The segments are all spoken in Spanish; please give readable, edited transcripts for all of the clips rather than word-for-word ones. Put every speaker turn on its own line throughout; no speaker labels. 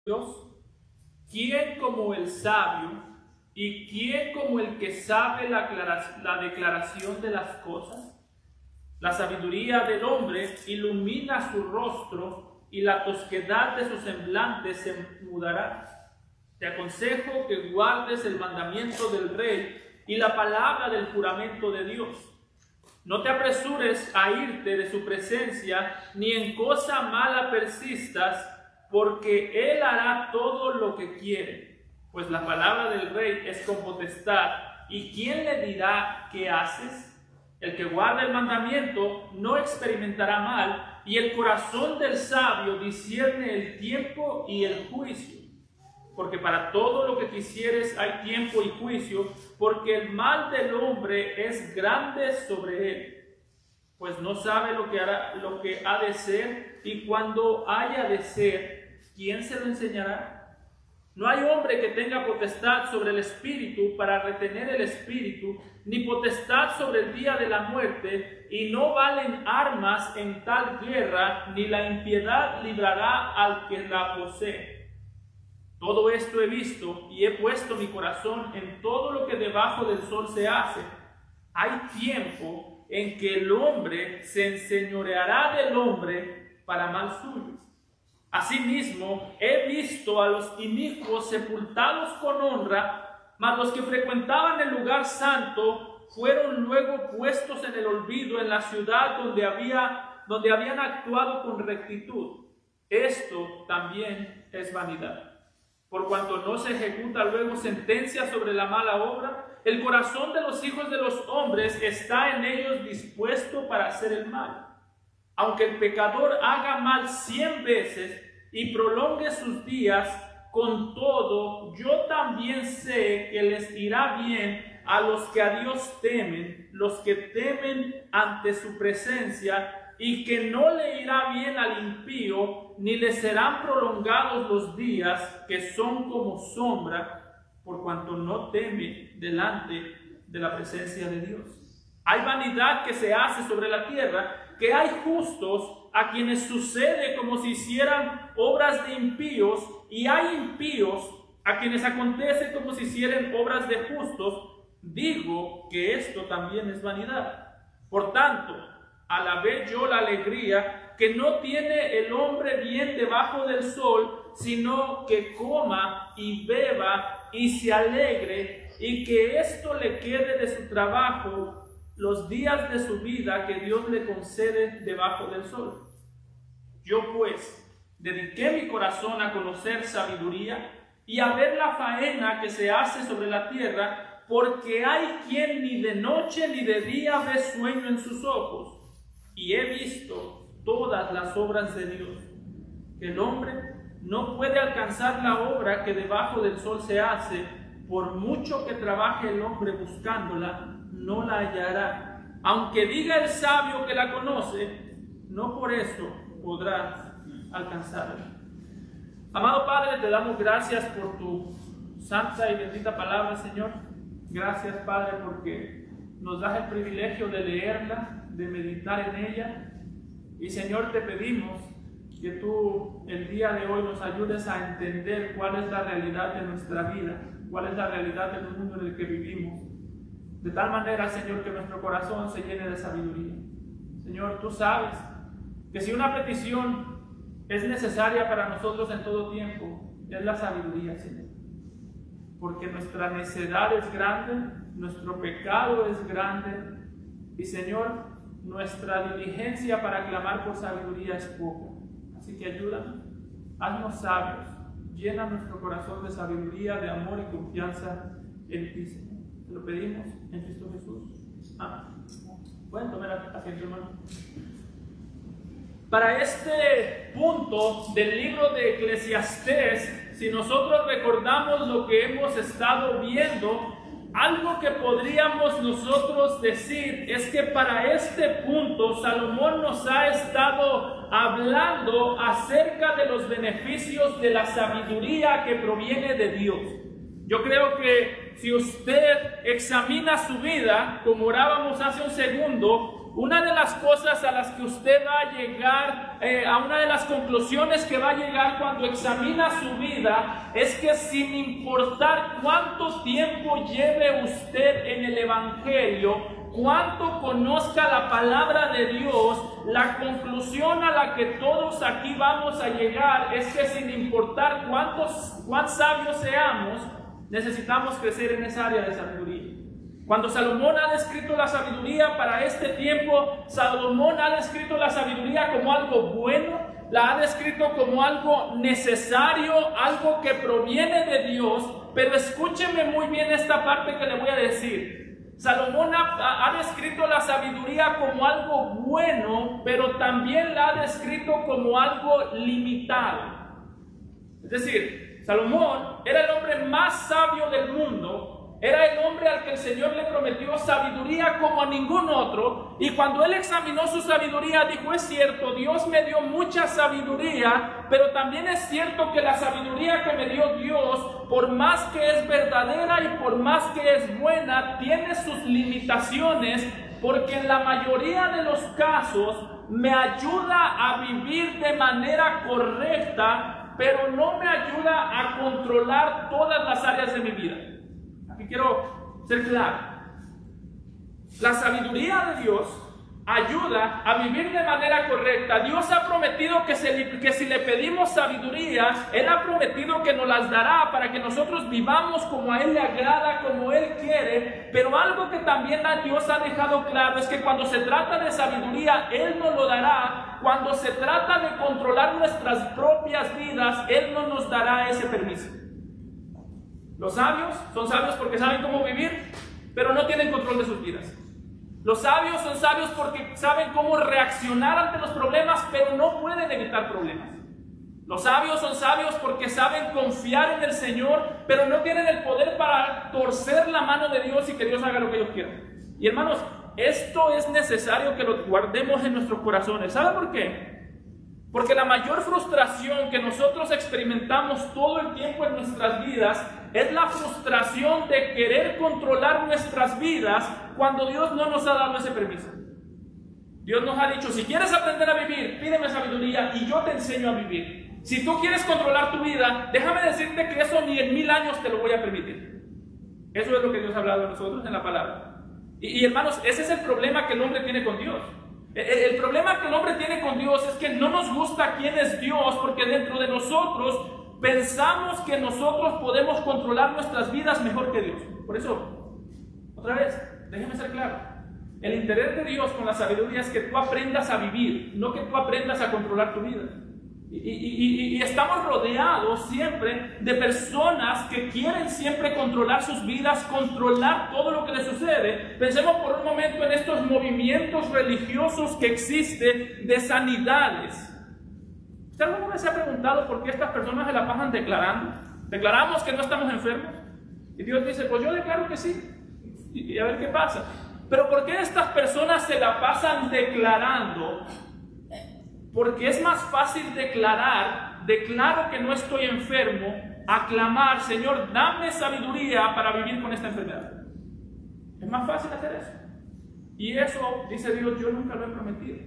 Dios? ¿Quién como el sabio y quién como el que sabe la declaración de las cosas? La sabiduría del hombre ilumina su rostro y la tosquedad de su semblante se mudará. Te aconsejo que guardes el mandamiento del rey y la palabra del juramento de Dios. No te apresures a irte de su presencia, ni en cosa mala persistas, porque él hará todo lo que quiere. Pues la palabra del rey es con potestad, ¿y quién le dirá qué haces? El que guarda el mandamiento no experimentará mal, y el corazón del sabio discierne el tiempo y el juicio. Porque para todo lo que quisieres hay tiempo y juicio, porque el mal del hombre es grande sobre él. Pues no sabe lo que ha de ser, y cuando haya de ser, ¿quién se lo enseñará? No hay hombre que tenga potestad sobre el espíritu para retener el espíritu, ni potestad sobre el día de la muerte, y no valen armas en tal guerra, ni la impiedad librará al que la posee. Todo esto he visto y he puesto mi corazón en todo lo que debajo del sol se hace. Hay tiempo en que el hombre se enseñoreará del hombre para mal suyo. Asimismo, he visto a los inicuos sepultados con honra, mas los que frecuentaban el lugar santo fueron luego puestos en el olvido en la ciudad donde habían actuado con rectitud. Esto también es vanidad. Por cuanto no se ejecuta luego sentencia sobre la mala obra, el corazón de los hijos de los hombres está en ellos dispuesto para hacer el mal. Aunque el pecador haga mal 100 veces y prolongue sus días, con todo yo también sé que les irá bien a los que a Dios temen, los que temen ante su presencia, y que no le irá bien al impío, ni le serán prolongados los días que son como sombra, por cuanto no teme delante de la presencia de Dios. Hay vanidad que se hace sobre la tierra, que hay justos a quienes sucede como si hicieran obras de impíos, y hay impíos a quienes acontece como si hicieran obras de justos. Digo que esto también es vanidad. Por tanto, alabé yo la alegría que no tiene el hombre bien debajo del sol, sino que coma y beba y se alegre, y que esto le quede de su trabajo los días de su vida que Dios le concede debajo del sol. Yo pues dediqué mi corazón a conocer sabiduría y a ver la faena que se hace sobre la tierra, porque hay quien ni de noche ni de día ve sueño en sus ojos. Y he visto todas las obras de Dios, que el hombre no puede alcanzar la obra que debajo del sol se hace. Por mucho que trabaje el hombre buscándola, no la hallará. Aunque diga el sabio que la conoce, no por eso podrá alcanzarla. Amado Padre, te damos gracias por tu santa y bendita palabra, Señor. Gracias, Padre, porque nos das el privilegio de leerla, de meditar en ella. Y, Señor, te pedimos que tú el día de hoy nos ayudes a entender cuál es la realidad de nuestra vida, cuál es la realidad del mundo en el que vivimos. De tal manera, Señor, que nuestro corazón se llene de sabiduría. Señor, tú sabes que si una petición es necesaria para nosotros en todo tiempo, es la sabiduría, Señor. Porque nuestra necedad es grande, nuestro pecado es grande, y, Señor, nuestra diligencia para clamar por sabiduría es poca. Así que ayúdanos, haznos sabios, llena nuestro corazón de sabiduría, de amor y confianza en ti, Señor. Te lo pedimos en Cristo Jesús. Amén. Pueden tomar asiento, hermano. Para este punto del libro de Eclesiastés, si nosotros recordamos lo que hemos estado viendo, algo que podríamos nosotros decir es que para este punto Salomón nos ha estado hablando acerca de los beneficios de la sabiduría que proviene de Dios. Yo creo que si usted examina su vida, como orábamos hace un segundo, una de las cosas a las que usted va a llegar, a una de las conclusiones que va a llegar cuando examina su vida, es que sin importar cuánto tiempo lleve usted en el Evangelio, cuánto conozca la palabra de Dios, la conclusión a la que todos aquí vamos a llegar es que sin importar cuán sabios seamos, necesitamos crecer en esa área de sabiduría. Cuando Salomón ha descrito la sabiduría para este tiempo, Salomón ha descrito la sabiduría como algo bueno, la ha descrito como algo necesario, algo que proviene de Dios. Pero escúcheme muy bien esta parte que le voy a decir. Salomón ha descrito la sabiduría como algo bueno, pero también la ha descrito como algo limitado. Es decir, Salomón era el hombre más sabio del mundo. Era el hombre al que el Señor le prometió sabiduría como a ningún otro. Y cuando él examinó su sabiduría, dijo: es cierto, Dios me dio mucha sabiduría, pero también es cierto que la sabiduría que me dio Dios, por más que es verdadera y por más que es buena, tiene sus limitaciones, porque en la mayoría de los casos me ayuda a vivir de manera correcta, pero no me ayuda a controlar todas las áreas de mi vida. Aquí quiero ser claro. La sabiduría de Dios ayuda a vivir de manera correcta. Dios ha prometido que si le pedimos sabiduría, Él ha prometido que nos las dará para que nosotros vivamos como a Él le agrada, como Él quiere. Pero algo que también Dios ha dejado claro es que cuando se trata de sabiduría, Él nos lo dará. Cuando se trata de controlar nuestras propias vidas, Él no nos dará ese permiso. Los sabios son sabios porque saben cómo vivir, pero no tienen control de sus vidas. Los sabios son sabios porque saben cómo reaccionar ante los problemas, pero no pueden evitar problemas. Los sabios son sabios porque saben confiar en el Señor, pero no tienen el poder para torcer la mano de Dios y que Dios haga lo que ellos quieran. Y hermanos, esto es necesario que lo guardemos en nuestros corazones. ¿Sabe por qué? Porque la mayor frustración que nosotros experimentamos todo el tiempo en nuestras vidas es la frustración de querer controlar nuestras vidas cuando Dios no nos ha dado ese permiso. Dios nos ha dicho: si quieres aprender a vivir, pídeme sabiduría y yo te enseño a vivir. Si tú quieres controlar tu vida, déjame decirte que eso ni en 1000 años te lo voy a permitir. Eso es lo que Dios ha hablado a nosotros en la palabra. Y hermanos, ese es el problema que el hombre tiene con Dios. El problema que el hombre tiene con Dios es que no nos gusta quién es Dios, porque dentro de nosotros pensamos que nosotros podemos controlar nuestras vidas mejor que Dios. Por eso, otra vez, déjeme ser claro. El interés de Dios con la sabiduría es que tú aprendas a vivir, no que tú aprendas a controlar tu vida. Y estamos rodeados siempre de personas que quieren siempre controlar sus vidas, controlar todo lo que les sucede. Pensemos por un momento en estos movimientos religiosos que existen de sanidades. ¿Usted alguna vez se ha preguntado por qué estas personas se la pasan declarando? Declaramos que no estamos enfermos. Y Dios dice: pues yo declaro que sí. Y a ver qué pasa. Pero ¿por qué estas personas se la pasan declarando? Porque es más fácil declaro que no estoy enfermo, a clamar: Señor, dame sabiduría para vivir con esta enfermedad. Es más fácil hacer eso. Y eso, dice Dios, yo nunca lo he prometido.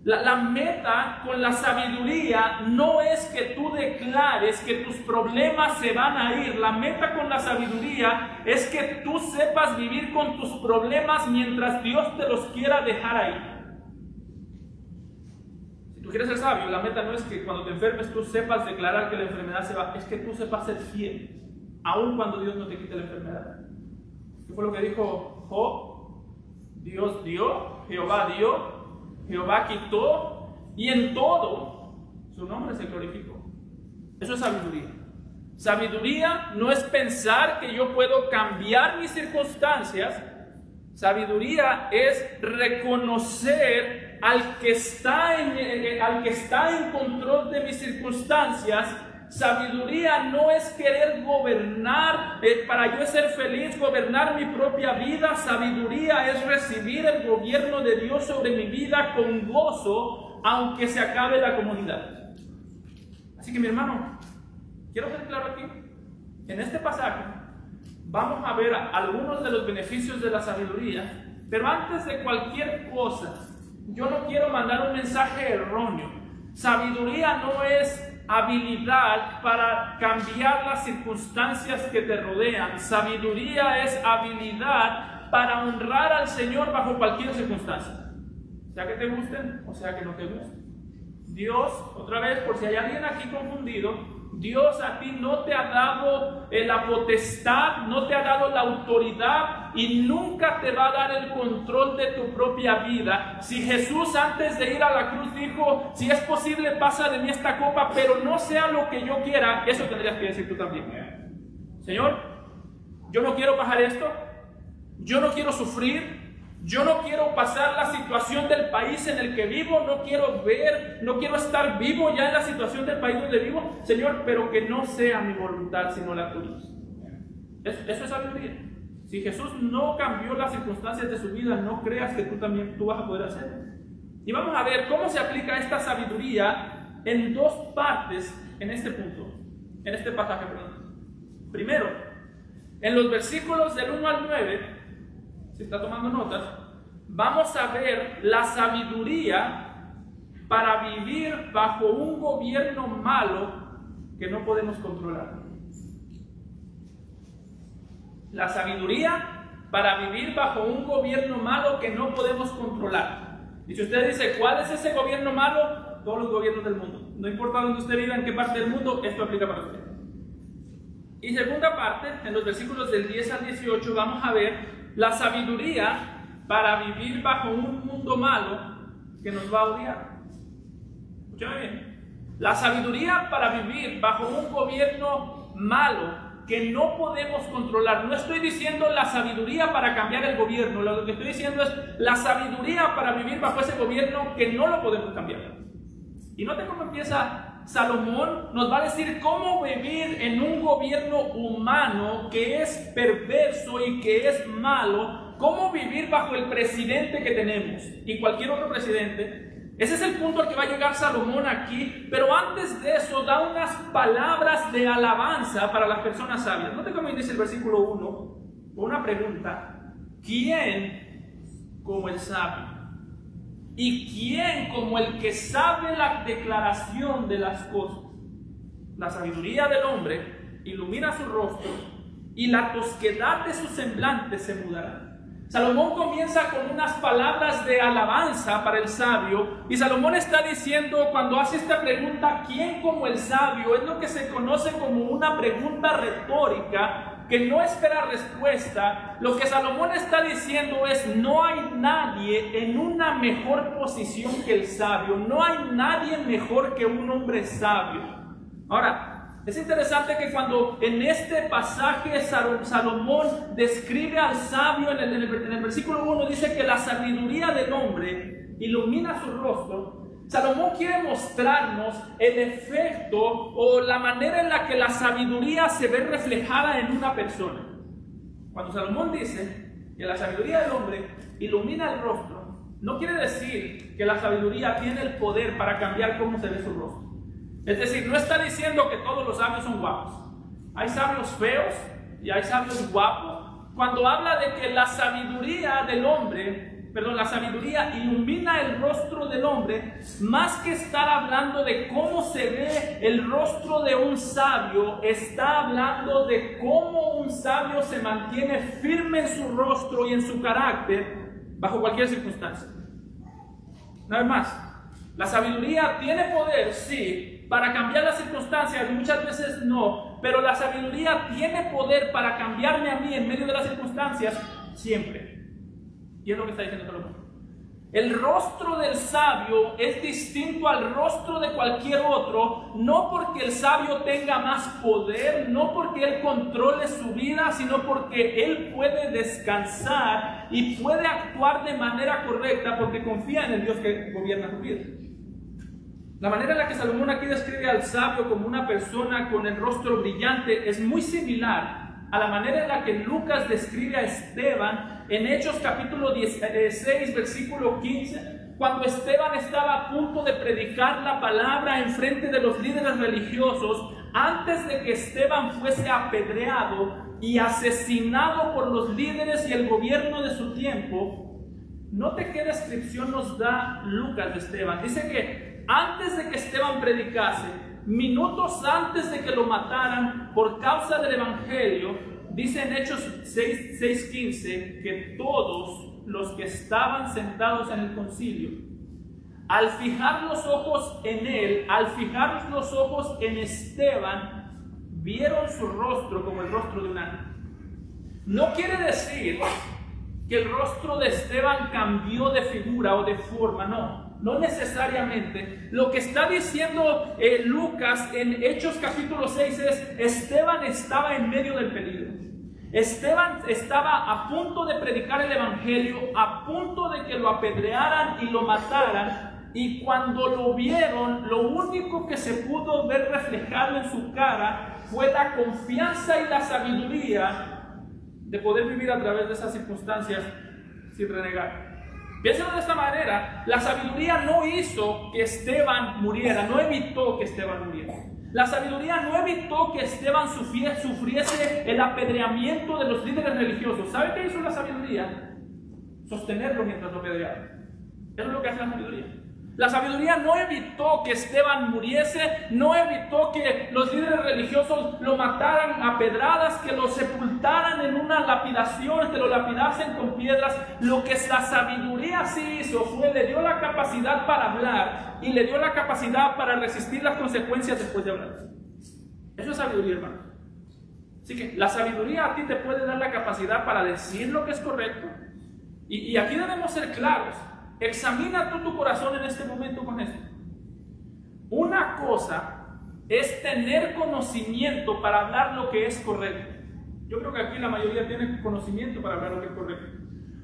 La meta con la sabiduría no es que tú declares que tus problemas se van a ir. La meta con la sabiduría es que tú sepas vivir con tus problemas mientras Dios te los quiera dejar ahí. Si tú quieres ser sabio, la meta no es que cuando te enfermes tú sepas declarar que la enfermedad se va, es que tú sepas ser fiel, aun cuando Dios no te quite la enfermedad. ¿Qué fue lo que dijo Job? Dios dio, Jehová dio, Jehová quitó, y en todo su nombre se glorificó. Eso es sabiduría. Sabiduría no es pensar que yo puedo cambiar mis circunstancias. Sabiduría es reconocer al que está en control de mis circunstancias. Sabiduría no es querer gobernar, para yo ser feliz, gobernar mi propia vida. Sabiduría es recibir el gobierno de Dios sobre mi vida con gozo, aunque se acabe la comunidad. Así que, mi hermano, quiero ser claro aquí. En este pasaje vamos a ver algunos de los beneficios de la sabiduría, pero antes de cualquier cosa, yo no quiero mandar un mensaje erróneo. Sabiduría no es habilidad para cambiar las circunstancias que te rodean. Sabiduría es habilidad para honrar al Señor bajo cualquier circunstancia, sea que te gusten o sea que no te gusten. Dios, otra vez, por si hay alguien aquí confundido, Dios a ti no te ha dado la potestad, no te ha dado la autoridad y nunca te va a dar el control de tu propia vida. Si Jesús antes de ir a la cruz dijo, si es posible pasa de mí esta copa, pero no sea lo que yo quiera, eso tendrías que decir tú también. Señor, yo no quiero bajar esto, yo no quiero sufrir, yo no quiero pasar la situación del país en el que vivo, no quiero estar vivo ya en la situación del país donde vivo, Señor, pero que no sea mi voluntad sino la tuya. Eso es sabiduría. Si Jesús no cambió las circunstancias de su vida, no creas que tú vas a poder hacerlo. Y vamos a ver cómo se aplica esta sabiduría en dos partes en este punto, en este pasaje. Primero, en los versículos del 1 al 9, si está tomando notas, vamos a ver la sabiduría para vivir bajo un gobierno malo que no podemos controlar. La sabiduría para vivir bajo un gobierno malo que no podemos controlar. Y si usted dice, ¿cuál es ese gobierno malo? Todos los gobiernos del mundo. No importa dónde usted viva, en qué parte del mundo, esto aplica para usted. Y segunda parte, en los versículos del 10 al 18, vamos a ver la sabiduría para vivir bajo un mundo malo que nos va a odiar. Escúchame bien. La sabiduría para vivir bajo un gobierno malo que no podemos controlar. No estoy diciendo la sabiduría para cambiar el gobierno. Lo que estoy diciendo es la sabiduría para vivir bajo ese gobierno que no lo podemos cambiar. Y note cómo empieza Salomón. Nos va a decir cómo vivir en un gobierno humano que es perverso y que es malo. Cómo vivir bajo el presidente que tenemos y cualquier otro presidente. Ese es el punto al que va a llegar Salomón aquí. Pero antes de eso da unas palabras de alabanza para las personas sabias. Note cómo dice el versículo 1, una pregunta. ¿Quién como el sabio? ¿Y quién como el que sabe la declaración de las cosas? La sabiduría del hombre ilumina su rostro y la tosquedad de su semblante se mudará. Salomón comienza con unas palabras de alabanza para el sabio, y Salomón está diciendo, cuando hace esta pregunta, ¿quién como el sabio? Es lo que se conoce como una pregunta retórica que no espera respuesta. Lo que Salomón está diciendo es, no hay nadie en una mejor posición que el sabio, no hay nadie mejor que un hombre sabio. Ahora, es interesante que cuando en este pasaje Salomón describe al sabio, en el versículo 1 dice que la sabiduría del hombre ilumina su rostro. Salomón quiere mostrarnos el efecto o la manera en la que la sabiduría se ve reflejada en una persona. Cuando Salomón dice que la sabiduría del hombre ilumina el rostro, no quiere decir que la sabiduría tiene el poder para cambiar cómo se ve su rostro. Es decir, no está diciendo que todos los sabios son guapos. Hay sabios feos y hay sabios guapos. Cuando habla de que la sabiduría del hombre, la sabiduría ilumina el rostro del hombre, más que estar hablando de cómo se ve el rostro de un sabio, está hablando de cómo un sabio se mantiene firme en su rostro y en su carácter bajo cualquier circunstancia. Una vez más, la sabiduría tiene poder, sí, para cambiar las circunstancias, y muchas veces no, pero la sabiduría tiene poder para cambiarme a mí en medio de las circunstancias siempre. Y es lo que está diciendo Salomón. El rostro del sabio es distinto al rostro de cualquier otro, no porque el sabio tenga más poder, no porque él controle su vida, sino porque él puede descansar y puede actuar de manera correcta porque confía en el Dios que gobierna su vida. La manera en la que Salomón aquí describe al sabio como una persona con el rostro brillante es muy similar a la manera en la que Lucas describe a Esteban en Hechos capítulo 16, versículo 15, cuando Esteban estaba a punto de predicar la palabra en frente de los líderes religiosos, antes de que Esteban fuese apedreado y asesinado por los líderes y el gobierno de su tiempo. Note qué descripción nos da Lucas de Esteban. Dice que antes de que Esteban predicase, minutos antes de que lo mataran por causa del Evangelio, dice en Hechos 6:15 que todos los que estaban sentados en el concilio, al fijar los ojos en él, al fijar los ojos en Esteban, vieron su rostro como el rostro de un ángel. No quiere decir que el rostro de Esteban cambió de figura o de forma, no necesariamente. Lo que está diciendo Lucas en Hechos capítulo 6 es: Esteban estaba en medio del peligro. Esteban estaba a punto de predicar el Evangelio, a punto de que lo apedrearan y lo mataran, y cuando lo vieron, lo único que se pudo ver reflejado en su cara fue la confianza y la sabiduría de poder vivir a través de esas circunstancias sin renegar. Piénsalo de esta manera: la sabiduría no hizo que Esteban muriera, no evitó que Esteban muriera. La sabiduría no evitó que Esteban sufriese el apedreamiento de los líderes religiosos. ¿Sabe qué hizo la sabiduría? Sostenerlo mientras lo apedreaban. Eso es lo que hace la sabiduría. La sabiduría no evitó que Esteban muriese, no evitó que los líderes religiosos lo mataran a pedradas, que lo sepultaran en una lapidación, que lo lapidasen con piedras. Lo que la sabiduría sí hizo fue: le dio la capacidad para hablar y le dio la capacidad para resistir las consecuencias después de hablar. Eso es sabiduría, hermano. Así que la sabiduría a ti te puede dar la capacidad para decir lo que es correcto. Y aquí debemos ser claros. Examina tú tu corazón en este momento con esto. Una cosa es tener conocimiento para hablar lo que es correcto. Yo creo que aquí la mayoría tiene conocimiento para hablar lo que es correcto.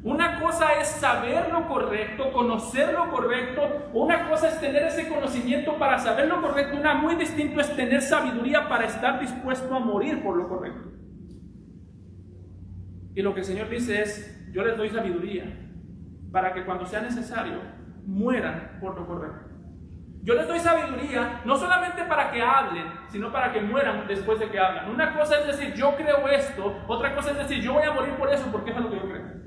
Una cosa es saber lo correcto, conocer lo correcto. Una cosa es tener ese conocimiento para saber lo correcto. Una muy distinta es tener sabiduría para estar dispuesto a morir por lo correcto. Y lo que el Señor dice es: yo les doy sabiduría para que cuando sea necesario mueran por lo correcto. Yo les doy sabiduría no solamente para que hablen, sino para que mueran después de que hablan. Una cosa es decir: yo creo esto. Otra cosa es decir: yo voy a morir por eso, porque eso es lo que yo creo.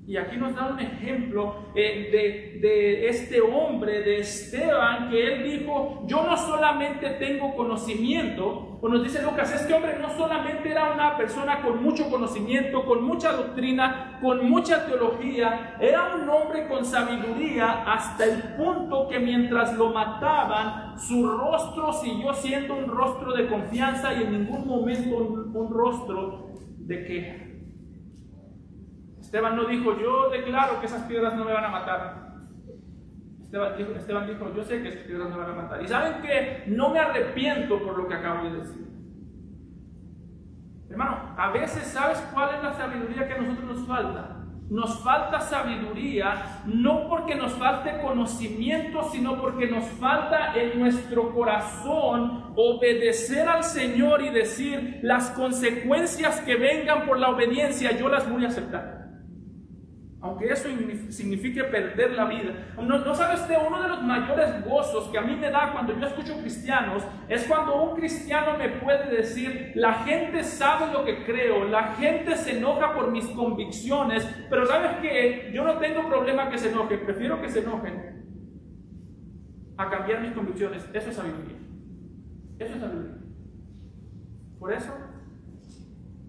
Y aquí nos da un ejemplo de este hombre, de Esteban, que él dijo: yo no solamente tengo conocimiento. O nos dice Lucas: este hombre no solamente era una persona con mucho conocimiento, con mucha doctrina, con mucha teología, era un hombre con sabiduría, hasta el punto que mientras lo mataban, su rostro siguió siendo un rostro de confianza y en ningún momento un rostro de queja. Esteban no dijo: yo declaro que esas piedras no me van a matar. Esteban dijo: yo sé que esas piedras no me van a matar. Y ¿saben qué? No me arrepiento por lo que acabo de decir. Hermano, a veces, ¿sabes cuál es la sabiduría que a nosotros nos falta? Nos falta sabiduría, no porque nos falte conocimiento, sino porque nos falta en nuestro corazón obedecer al Señor y decir: las consecuencias que vengan por la obediencia, yo las voy a aceptar. Aunque eso signifique perder la vida. ¿No sabe usted? Uno de los mayores gozos que a mí me da cuando yo escucho cristianos es cuando un cristiano me puede decir: la gente sabe lo que creo, la gente se enoja por mis convicciones, pero ¿sabes qué? Yo no tengo problema que se enojen, prefiero que se enojen a cambiar mis convicciones. Eso es sabiduría. Eso es sabiduría. Por eso,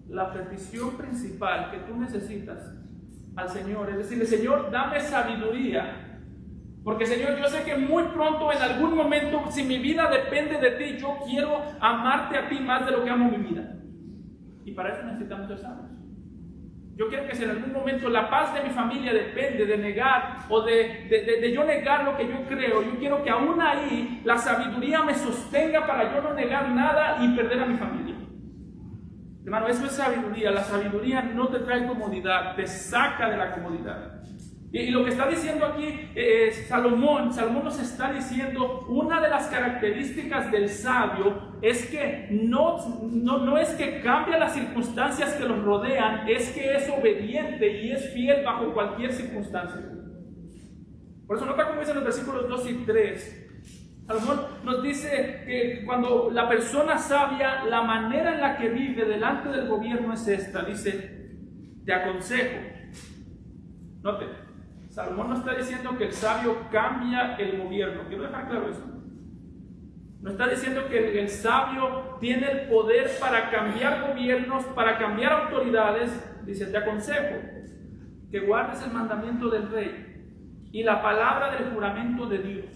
la petición principal que tú necesitas al Señor es decirle: Señor, dame sabiduría, porque Señor, yo sé que muy pronto, en algún momento, si mi vida depende de ti, yo quiero amarte a ti más de lo que amo mi vida. Y para eso necesitamos ser sabios. Yo quiero que si en algún momento la paz de mi familia depende de negar o de yo negar lo que yo creo, yo quiero que aún ahí la sabiduría me sostenga para yo no negar nada y perder a mi familia. Hermano, eso es sabiduría. La sabiduría no te trae comodidad, te saca de la comodidad. Y lo que está diciendo aquí Salomón nos está diciendo: una de las características del sabio es que no es que cambia las circunstancias que los rodean, es que es obediente y es fiel bajo cualquier circunstancia. Por eso nota como dicen los versículos 2 y 3. Salomón nos dice que cuando la persona sabia, la manera en la que vive delante del gobierno es esta. Dice: te aconsejo. Note, Salomón no está diciendo que el sabio cambia el gobierno. Quiero dejar claro eso. No está diciendo que el sabio tiene el poder para cambiar gobiernos, para cambiar autoridades. Dice, te aconsejo que guardes el mandamiento del rey y la palabra del juramento de Dios.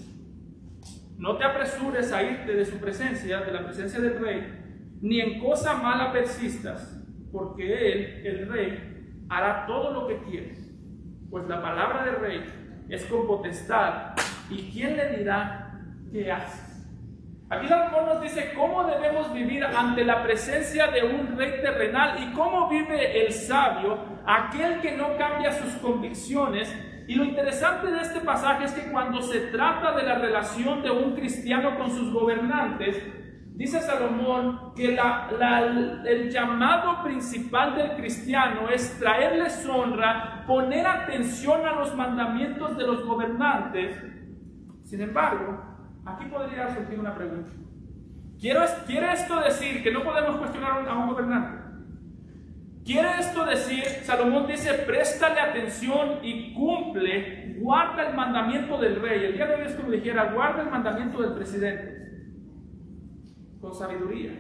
No te apresures a irte de su presencia, de la presencia del rey, ni en cosa mala persistas, porque él, el rey, hará todo lo que quiere. Pues la palabra del rey es con potestad, ¿y quién le dirá qué haces? Aquí Salomón nos dice cómo debemos vivir ante la presencia de un rey terrenal y cómo vive el sabio, aquel que no cambia sus convicciones. Y lo interesante de este pasaje es que cuando se trata de la relación de un cristiano con sus gobernantes, dice Salomón que el llamado principal del cristiano es traerles honra, poner atención a los mandamientos de los gobernantes. Sin embargo, aquí podría surgir una pregunta. ¿Quiere esto decir que no podemos cuestionar a un gobernante? ¿Quiere esto decir, Salomón dice, préstale atención y cumple, guarda el mandamiento del rey? El día de hoy es como dijera, guarda el mandamiento del presidente, con sabiduría.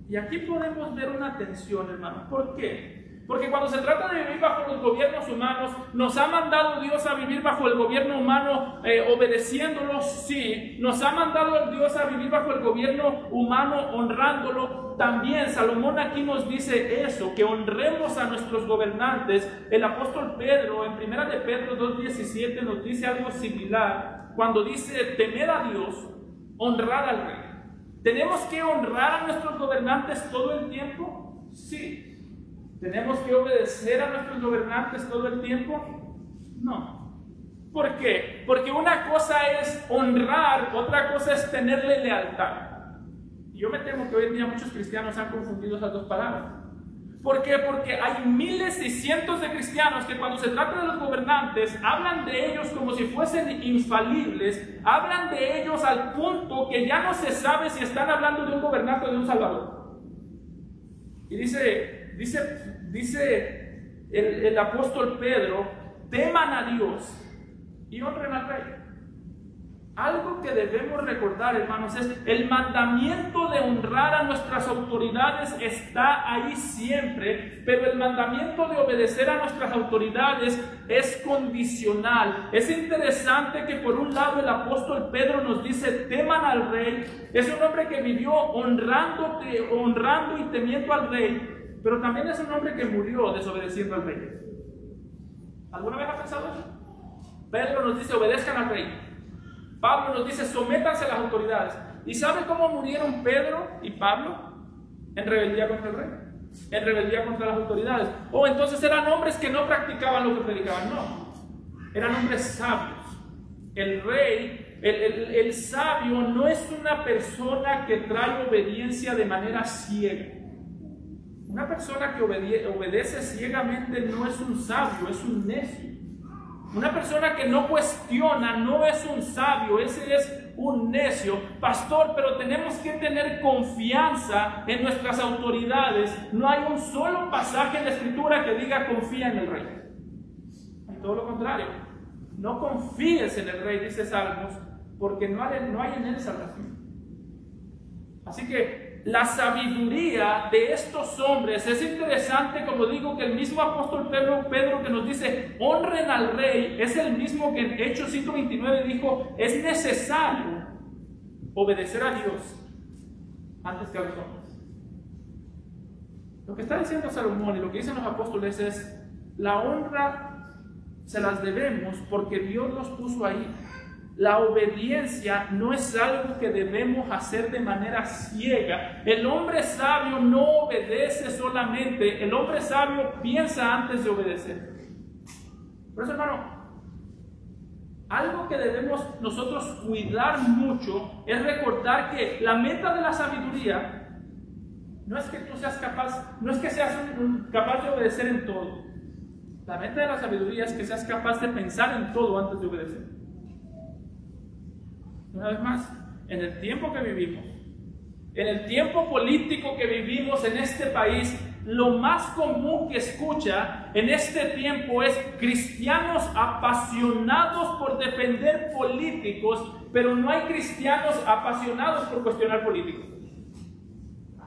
Y aquí podemos ver una tensión, hermanos. ¿Por qué? Porque cuando se trata de vivir bajo los gobiernos humanos, nos ha mandado Dios a vivir bajo el gobierno humano obedeciéndolo, sí. Nos ha mandado Dios a vivir bajo el gobierno humano honrándolo. También Salomón aquí nos dice eso, que honremos a nuestros gobernantes. El apóstol Pedro, en 1 de Pedro 2:17, nos dice algo similar, cuando dice, temed a Dios, honrad al rey. ¿Tenemos que honrar a nuestros gobernantes todo el tiempo? Sí. ¿Tenemos que obedecer a nuestros gobernantes todo el tiempo? No. ¿Por qué? Porque una cosa es honrar, otra cosa es tenerle lealtad. Y yo me temo que hoy en día muchos cristianos han confundido esas dos palabras. ¿Por qué? Porque hay miles y cientos de cristianos que cuando se trata de los gobernantes hablan de ellos como si fuesen infalibles, hablan de ellos al punto que ya no se sabe si están hablando de un gobernante o de un salvador. Y dice el apóstol Pedro, teman a Dios y honren al rey. Algo que debemos recordar, hermanos, es el mandamiento de honrar a nuestras autoridades está ahí siempre, pero el mandamiento de obedecer a nuestras autoridades es condicional. Es interesante que por un lado el apóstol Pedro nos dice, teman al rey. Es un hombre que vivió honrando y temiendo al rey, pero también es un hombre que murió desobedeciendo al rey. ¿Alguna vez ha pensado eso? Pedro nos dice, obedezcan al rey. Pablo nos dice, sométanse a las autoridades. ¿Y sabe cómo murieron Pedro y Pablo? En rebeldía contra el rey, en rebeldía contra las autoridades. Entonces eran hombres que no practicaban lo que predicaban. No, eran hombres sabios. El rey, el sabio no es una persona que trae obediencia de manera ciega. Una persona que obedece ciegamente no es un sabio, es un necio. Una persona que no cuestiona no es un sabio, ese es un necio. Pastor, pero tenemos que tener confianza en nuestras autoridades. No hay un solo pasaje en la Escritura que diga confía en el rey. Hay todo lo contrario. No confíes en el rey, dice Salmos, porque no hay en él salvación. Así que la sabiduría de estos hombres es interesante, como digo, que el mismo apóstol Pedro que nos dice honren al rey, es el mismo que en Hechos 5:29 dijo, es necesario obedecer a Dios antes que a los hombres. Lo que está diciendo Salomón y lo que dicen los apóstoles es, la honra se las debemos porque Dios los puso ahí. La obediencia no es algo que debemos hacer de manera ciega. El hombre sabio no obedece solamente, el hombre sabio piensa antes de obedecer. Por eso, hermano, algo que debemos nosotros cuidar mucho es recordar que la meta de la sabiduría no es que tú seas capaz, no es que seas capaz de obedecer en todo. La meta de la sabiduría es que seas capaz de pensar en todo antes de obedecer. Una vez más, en el tiempo que vivimos, en el tiempo político que vivimos en este país, lo más común que escucha en este tiempo es cristianos apasionados por defender políticos, pero no hay cristianos apasionados por cuestionar políticos.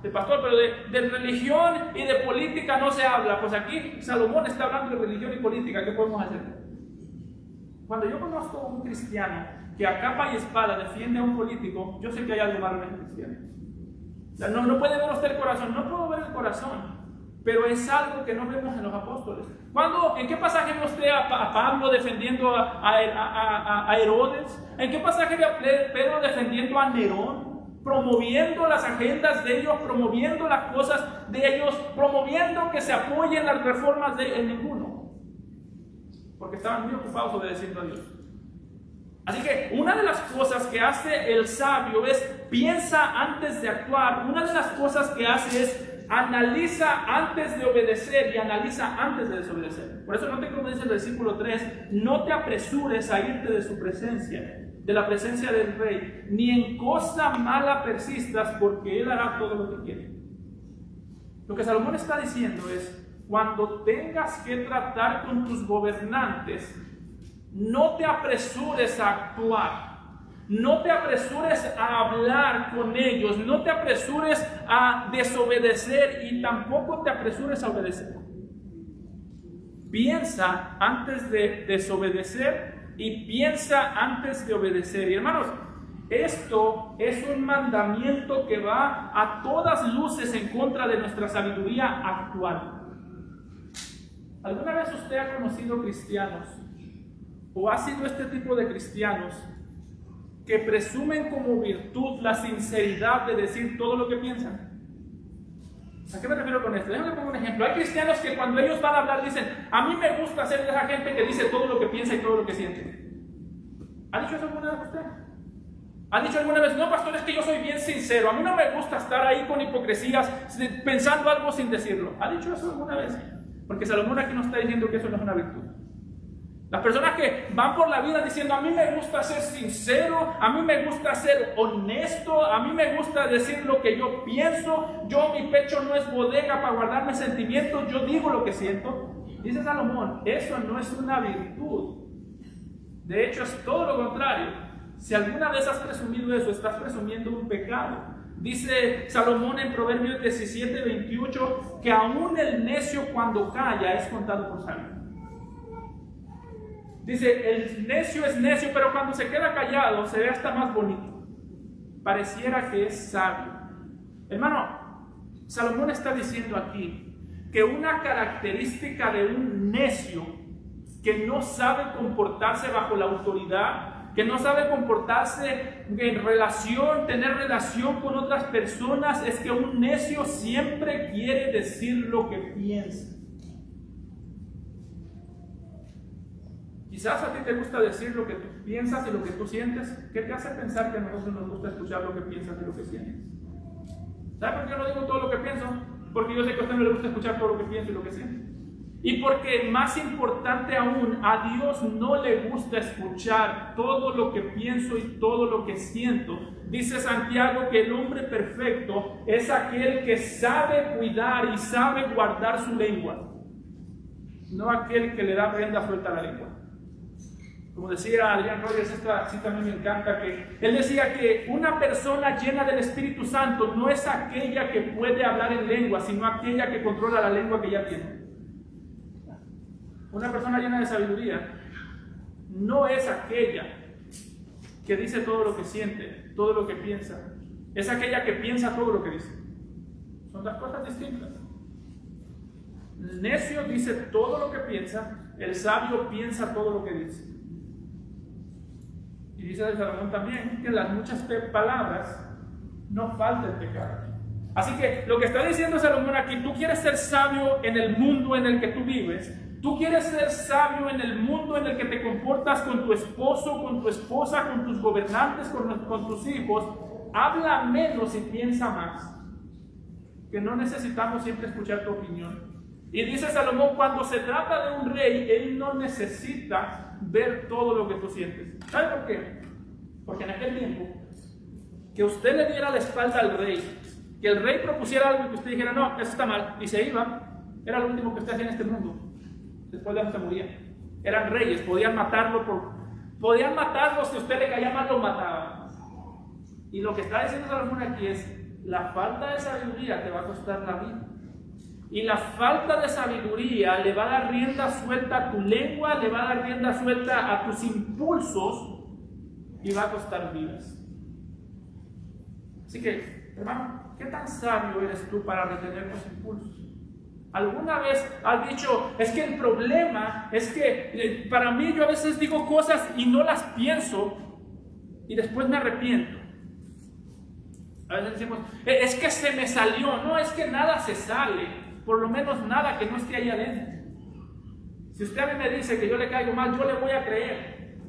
El pastor, pero de religión y de política no se habla. Pues aquí Salomón está hablando de religión y política. ¿Qué podemos hacer? Cuando yo conozco a un cristiano que a capa y espada defiende a un político, yo sé que hay algo malo en el cristiano. O sea, no puede ver usted el corazón. No puedo ver el corazón, pero es algo que no vemos en los apóstoles. ¿En qué pasaje ve usted a Pablo defendiendo a Herodes? ¿En qué pasaje ve a Pedro defendiendo a Nerón? Promoviendo las agendas de ellos, promoviendo las cosas de ellos, promoviendo que se apoyen las reformas de en ninguno, porque estaban muy ocupados obedeciendo a Dios. Así que una de las cosas que hace el sabio es piensa antes de actuar. Una de las cosas que hace es analiza antes de obedecer y analiza antes de desobedecer. Por eso note como dice el versículo 3, no te apresures a irte de su presencia, de la presencia del rey, ni en cosa mala persistas, porque él hará todo lo que quiere. Lo que Salomón está diciendo es, cuando tengas que tratar con tus gobernantes, no te apresures a actuar, no te apresures a hablar con ellos, no te apresures a desobedecer y tampoco te apresures a obedecer. Piensa antes de desobedecer y piensa antes de obedecer. Y hermanos, esto es un mandamiento que va a todas luces en contra de nuestra sabiduría actual. ¿Alguna vez usted ha conocido cristianos o ha sido este tipo de cristianos que presumen como virtud la sinceridad de decir todo lo que piensan? ¿A qué me refiero con esto? Déjame poner un ejemplo. Hay cristianos que cuando ellos van a hablar dicen, a mí me gusta ser de esa gente que dice todo lo que piensa y todo lo que siente. ¿Ha dicho eso alguna vez usted? ¿Ha dicho alguna vez, no, pastor, es que yo soy bien sincero, a mí no me gusta estar ahí con hipocresías, pensando algo sin decirlo? ¿Ha dicho eso alguna vez? Porque Salomón aquí nos está diciendo que eso no es una virtud. Las personas que van por la vida diciendo, a mí me gusta ser sincero, a mí me gusta ser honesto, a mí me gusta decir lo que yo pienso, mi pecho no es bodega para guardarme sentimientos, yo digo lo que siento. Dice Salomón, eso no es una virtud. De hecho, es todo lo contrario. Si alguna vez has presumido eso, estás presumiendo un pecado. Dice Salomón en Proverbios 17:28 que aún el necio cuando calla es contado por sabio. Dice, el necio es necio, pero cuando se queda callado se ve hasta más bonito. Pareciera que es sabio. Hermano, Salomón está diciendo aquí que una característica de un necio que no sabe comportarse bajo la autoridad, que no sabe comportarse en relación, tener relación con otras personas, es que un necio siempre quiere decir lo que piensa. Quizás a ti te gusta decir lo que tú piensas y lo que tú sientes. ¿Qué te hace pensar que a nosotros nos gusta escuchar lo que piensas y lo que sientes? ¿Sabes por qué no digo todo lo que pienso? Porque yo sé que a usted no le gusta escuchar todo lo que pienso y lo que siente. Y porque, más importante aún, a Dios no le gusta escuchar todo lo que pienso y todo lo que siento. Dice Santiago que el hombre perfecto es aquel que sabe cuidar y sabe guardar su lengua, no aquel que le da rienda suelta a la lengua. Como decía Adrián Rogers, esta cita a mí me encanta, que él decía que una persona llena del Espíritu Santo no es aquella que puede hablar en lengua, sino aquella que controla la lengua que ya tiene. Una persona llena de sabiduría no es aquella que dice todo lo que siente, todo lo que piensa. Es aquella que piensa todo lo que dice. Son dos cosas distintas. El necio dice todo lo que piensa, el sabio piensa todo lo que dice. Y dice Salomón también que en las muchas palabras no falta el pecado. Así que lo que está diciendo Salomón aquí, tú quieres ser sabio en el mundo en el que tú vives. Tú quieres ser sabio en el mundo en el que te comportas con tu esposo, con tu esposa, con tus gobernantes, con tus hijos. Habla menos y piensa más. Que no necesitamos siempre escuchar tu opinión. Y dice Salomón, cuando se trata de un rey, él no necesita ver todo lo que tú sientes. ¿Sabe por qué? Porque en aquel tiempo, que usted le diera la espalda al rey Que el rey propusiera algo y que usted dijera, no, eso está mal, y se iba, era lo último que usted hacía en este mundo. Después de que moría. Eran reyes, podían matarlo si a usted le caía mal, lo mataban. Y lo que está diciendo Salomón aquí es, la falta de sabiduría te va a costar la vida. Y la falta de sabiduría le va a dar rienda suelta a tu lengua, le va a dar rienda suelta a tus impulsos y va a costar vidas. Así que, hermano, ¿qué tan sabio eres tú para retener tus impulsos? ¿Alguna vez has dicho, es que el problema es que para mí yo a veces digo cosas y no las pienso y después me arrepiento? A veces decimos, es que se me salió. No, es que nada se sale, por lo menos nada que no esté ahí adentro. Si usted a mí me dice que yo le caigo mal, yo le voy a creer.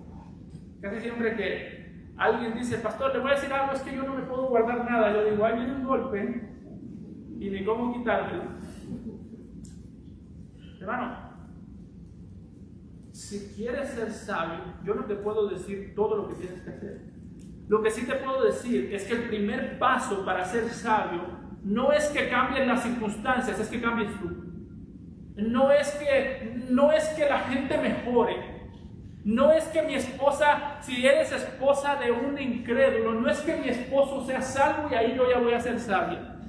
Casi siempre que alguien dice, pastor, le voy a decir algo, es que yo no me puedo guardar nada. Yo digo, ahí viene un golpe y ni cómo quitármelo. Hermano, si quieres ser sabio, yo no te puedo decir todo lo que tienes que hacer. Lo que sí te puedo decir es que el primer paso para ser sabio no es que cambien las circunstancias, es que cambies tú. No es que la gente mejore. No es que mi esposa, si eres esposa de un incrédulo, no es que mi esposo sea salvo y ahí yo ya voy a ser sabia.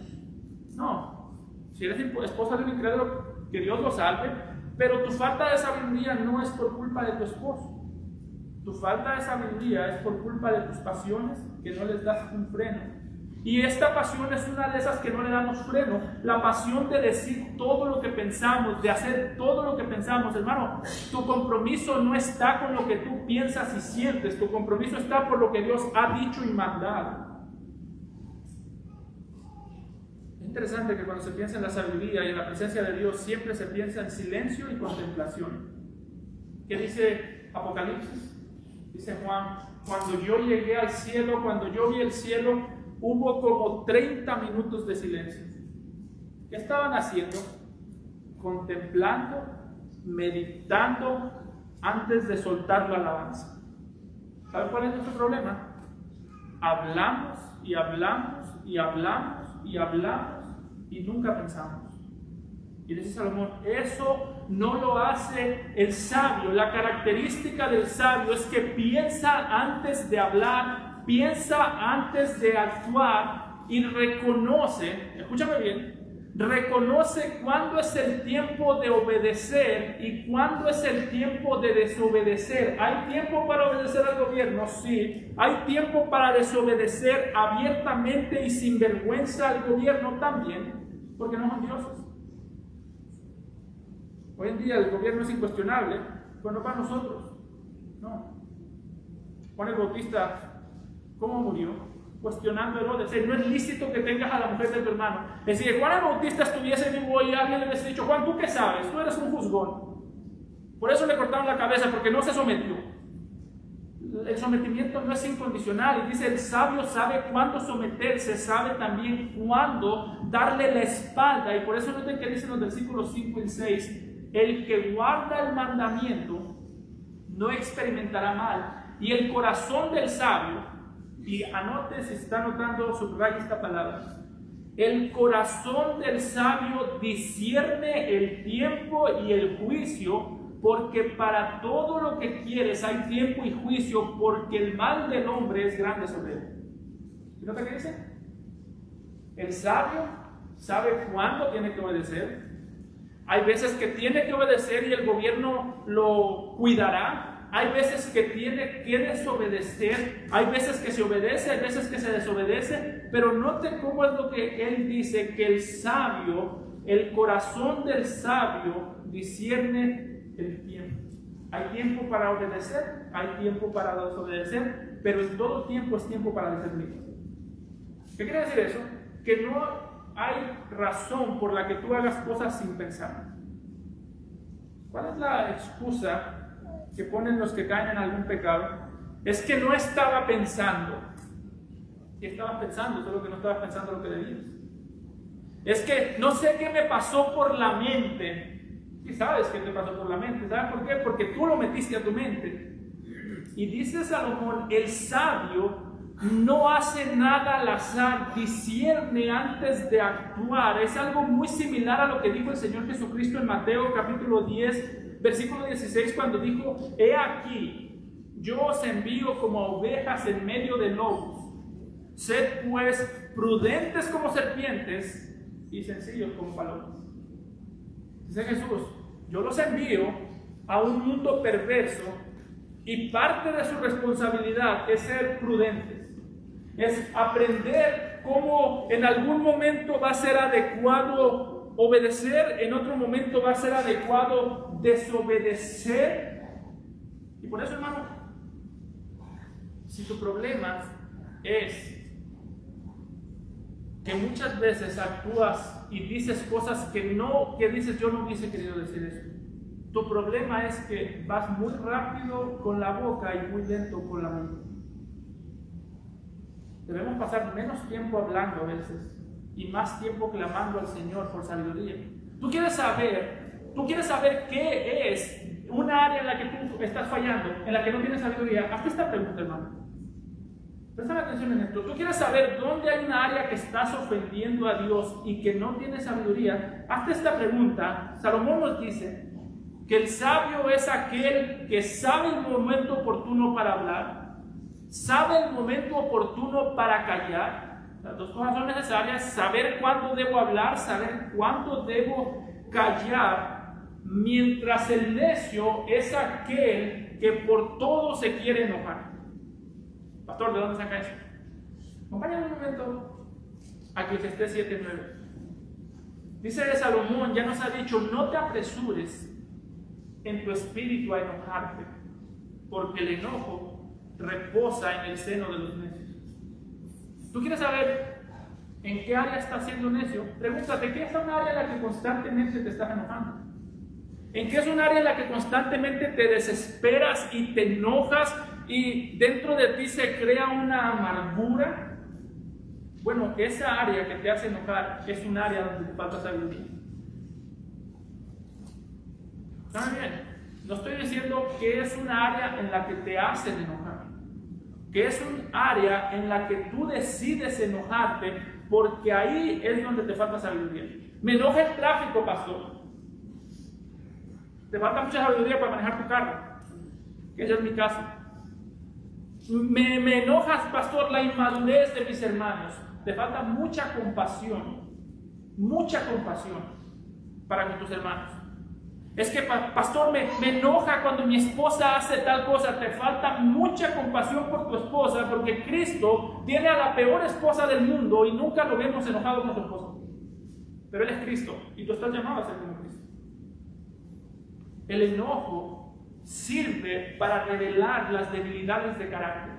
No, si eres esposa de un incrédulo, que Dios lo salve, pero tu falta de sabiduría no es por culpa de tu esposo. Tu falta de sabiduría es por culpa de tus pasiones que no les das un freno. Y esta pasión es una de esas que no le damos freno. La pasión de decir todo lo que pensamos, de hacer todo lo que pensamos. Hermano, tu compromiso no está con lo que tú piensas y sientes. Tu compromiso está por lo que Dios ha dicho y mandado. Es interesante que cuando se piensa en la sabiduría y en la presencia de Dios, siempre se piensa en silencio y contemplación. ¿Qué dice Apocalipsis? Dice Juan, cuando yo llegué al cielo, cuando yo vi el cielo, hubo como 30 minutos de silencio. ¿Qué estaban haciendo? Contemplando, meditando antes de soltar la alabanza. ¿Saben cuál es nuestro problema? Hablamos y hablamos y hablamos y hablamos y nunca pensamos. Y dice Salomón, eso no lo hace el sabio. La característica del sabio es que piensa antes de hablar, piensa antes de actuar y reconoce, escúchame bien, reconoce cuándo es el tiempo de obedecer y cuándo es el tiempo de desobedecer. ¿Hay tiempo para obedecer al gobierno? Sí. ¿Hay tiempo para desobedecer abiertamente y sin vergüenza al gobierno? También, porque no son dioses. Hoy en día el gobierno es incuestionable, pero no para nosotros. No. Juan el Bautista, ¿cómo murió? Cuestionando a Herodes. No es lícito que tengas a la mujer de tu hermano. Es decir, Juan el Bautista estuviese vivo y alguien le hubiese dicho, Juan, ¿tú qué sabes? Tú eres un juzgón. Por eso le cortaron la cabeza, porque no se sometió. El sometimiento no es incondicional. Y dice, el sabio sabe cuándo someterse, sabe también cuándo darle la espalda. Y por eso noten que dicen los versículos 5 y 6, el que guarda el mandamiento no experimentará mal. Y el corazón del sabio, y anote si está anotando, subraya esta palabra, el corazón del sabio discierne el tiempo y el juicio, porque para todo lo que quieres hay tiempo y juicio, porque el mal del hombre es grande sobre él. ¿Y no te qué dice? El sabio sabe cuándo tiene que obedecer. Hay veces que tiene que obedecer y el gobierno lo cuidará. Hay veces que tiene que desobedecer. Hay veces que se obedece, hay veces que se desobedece. Pero note cómo es lo que él dice, que el sabio, el corazón del sabio discierne el tiempo. Hay tiempo para obedecer, hay tiempo para desobedecer, pero en todo tiempo es tiempo para discernir. ¿Qué quiere decir eso? Que no hay razón por la que tú hagas cosas sin pensar. ¿Cuál es la excusa que ponen los que caen en algún pecado? Es que no estaba pensando. ¿Qué estabas pensando? Solo que no estabas pensando lo que debías. Es que no sé qué me pasó por la mente. Y sabes qué te pasó por la mente. ¿Sabes por qué? Porque tú lo metiste a tu mente. Y dice Salomón, el sabio no hace nada al azar, discierne antes de actuar. Es algo muy similar a lo que dijo el Señor Jesucristo en Mateo capítulo 10, versículo 16, cuando dijo: he aquí, yo os envío como ovejas en medio de lobos. Sed pues prudentes como serpientes y sencillos como palomas. Dice Jesús: yo los envío a un mundo perverso, y parte de su responsabilidad es ser prudentes. Es aprender cómo en algún momento va a ser adecuado obedecer, en otro momento va a ser adecuado desobedecer. Y por eso, hermano, si tu problema es que muchas veces actúas y dices cosas que dices: yo no hubiese querido decir eso. Tu problema es que vas muy rápido con la boca y muy lento con la mente. Debemos pasar menos tiempo hablando a veces y más tiempo clamando al Señor por sabiduría. Tú quieres saber qué es una área en la que tú estás fallando, en la que no tienes sabiduría. Hazte esta pregunta, hermano. Presta atención en esto. Tú quieres saber dónde hay una área que estás ofendiendo a Dios y que no tienes sabiduría. Hazte esta pregunta. Salomón nos dice que el sabio es aquel que sabe el momento oportuno para hablar, sabe el momento oportuno para callar. Las dos cosas son necesarias: saber cuándo debo hablar, saber cuándo debo callar. Mientras el necio es aquel que por todo se quiere enojar. Pastor, ¿de dónde saca eso? Acompáñame un momento a Eclesiastés 7:9. Dice de Salomón, ya nos ha dicho: no te apresures en tu espíritu a enojarte, porque el enojo reposa en el seno de los necios. ¿Tú quieres saber en qué área estás siendo necio? Pregúntate: ¿qué es una área en la que constantemente te estás enojando? ¿En qué es un área en la que constantemente te desesperas y te enojas y dentro de ti se crea una amargura? Bueno, esa área que te hace enojar es un área donde te falta sabiduría. ¿Saben bien? No estoy diciendo que es una área en la que te hacen enojar, que es un área en la que tú decides enojarte, porque ahí es donde te falta sabiduría. Me enoja el tráfico, pastor. Te falta mucha sabiduría para manejar tu carro, que ese es mi caso. Me enojas, pastor, la inmadurez de mis hermanos. Te falta mucha compasión para con tus hermanos. Es que, pastor, me enoja cuando mi esposa hace tal cosa. Te falta mucha compasión por tu esposa, porque Cristo tiene a la peor esposa del mundo y nunca lo vemos enojado con su esposa. Pero Él es Cristo y tú estás llamado a ser como Cristo. El enojo sirve para revelar las debilidades de carácter.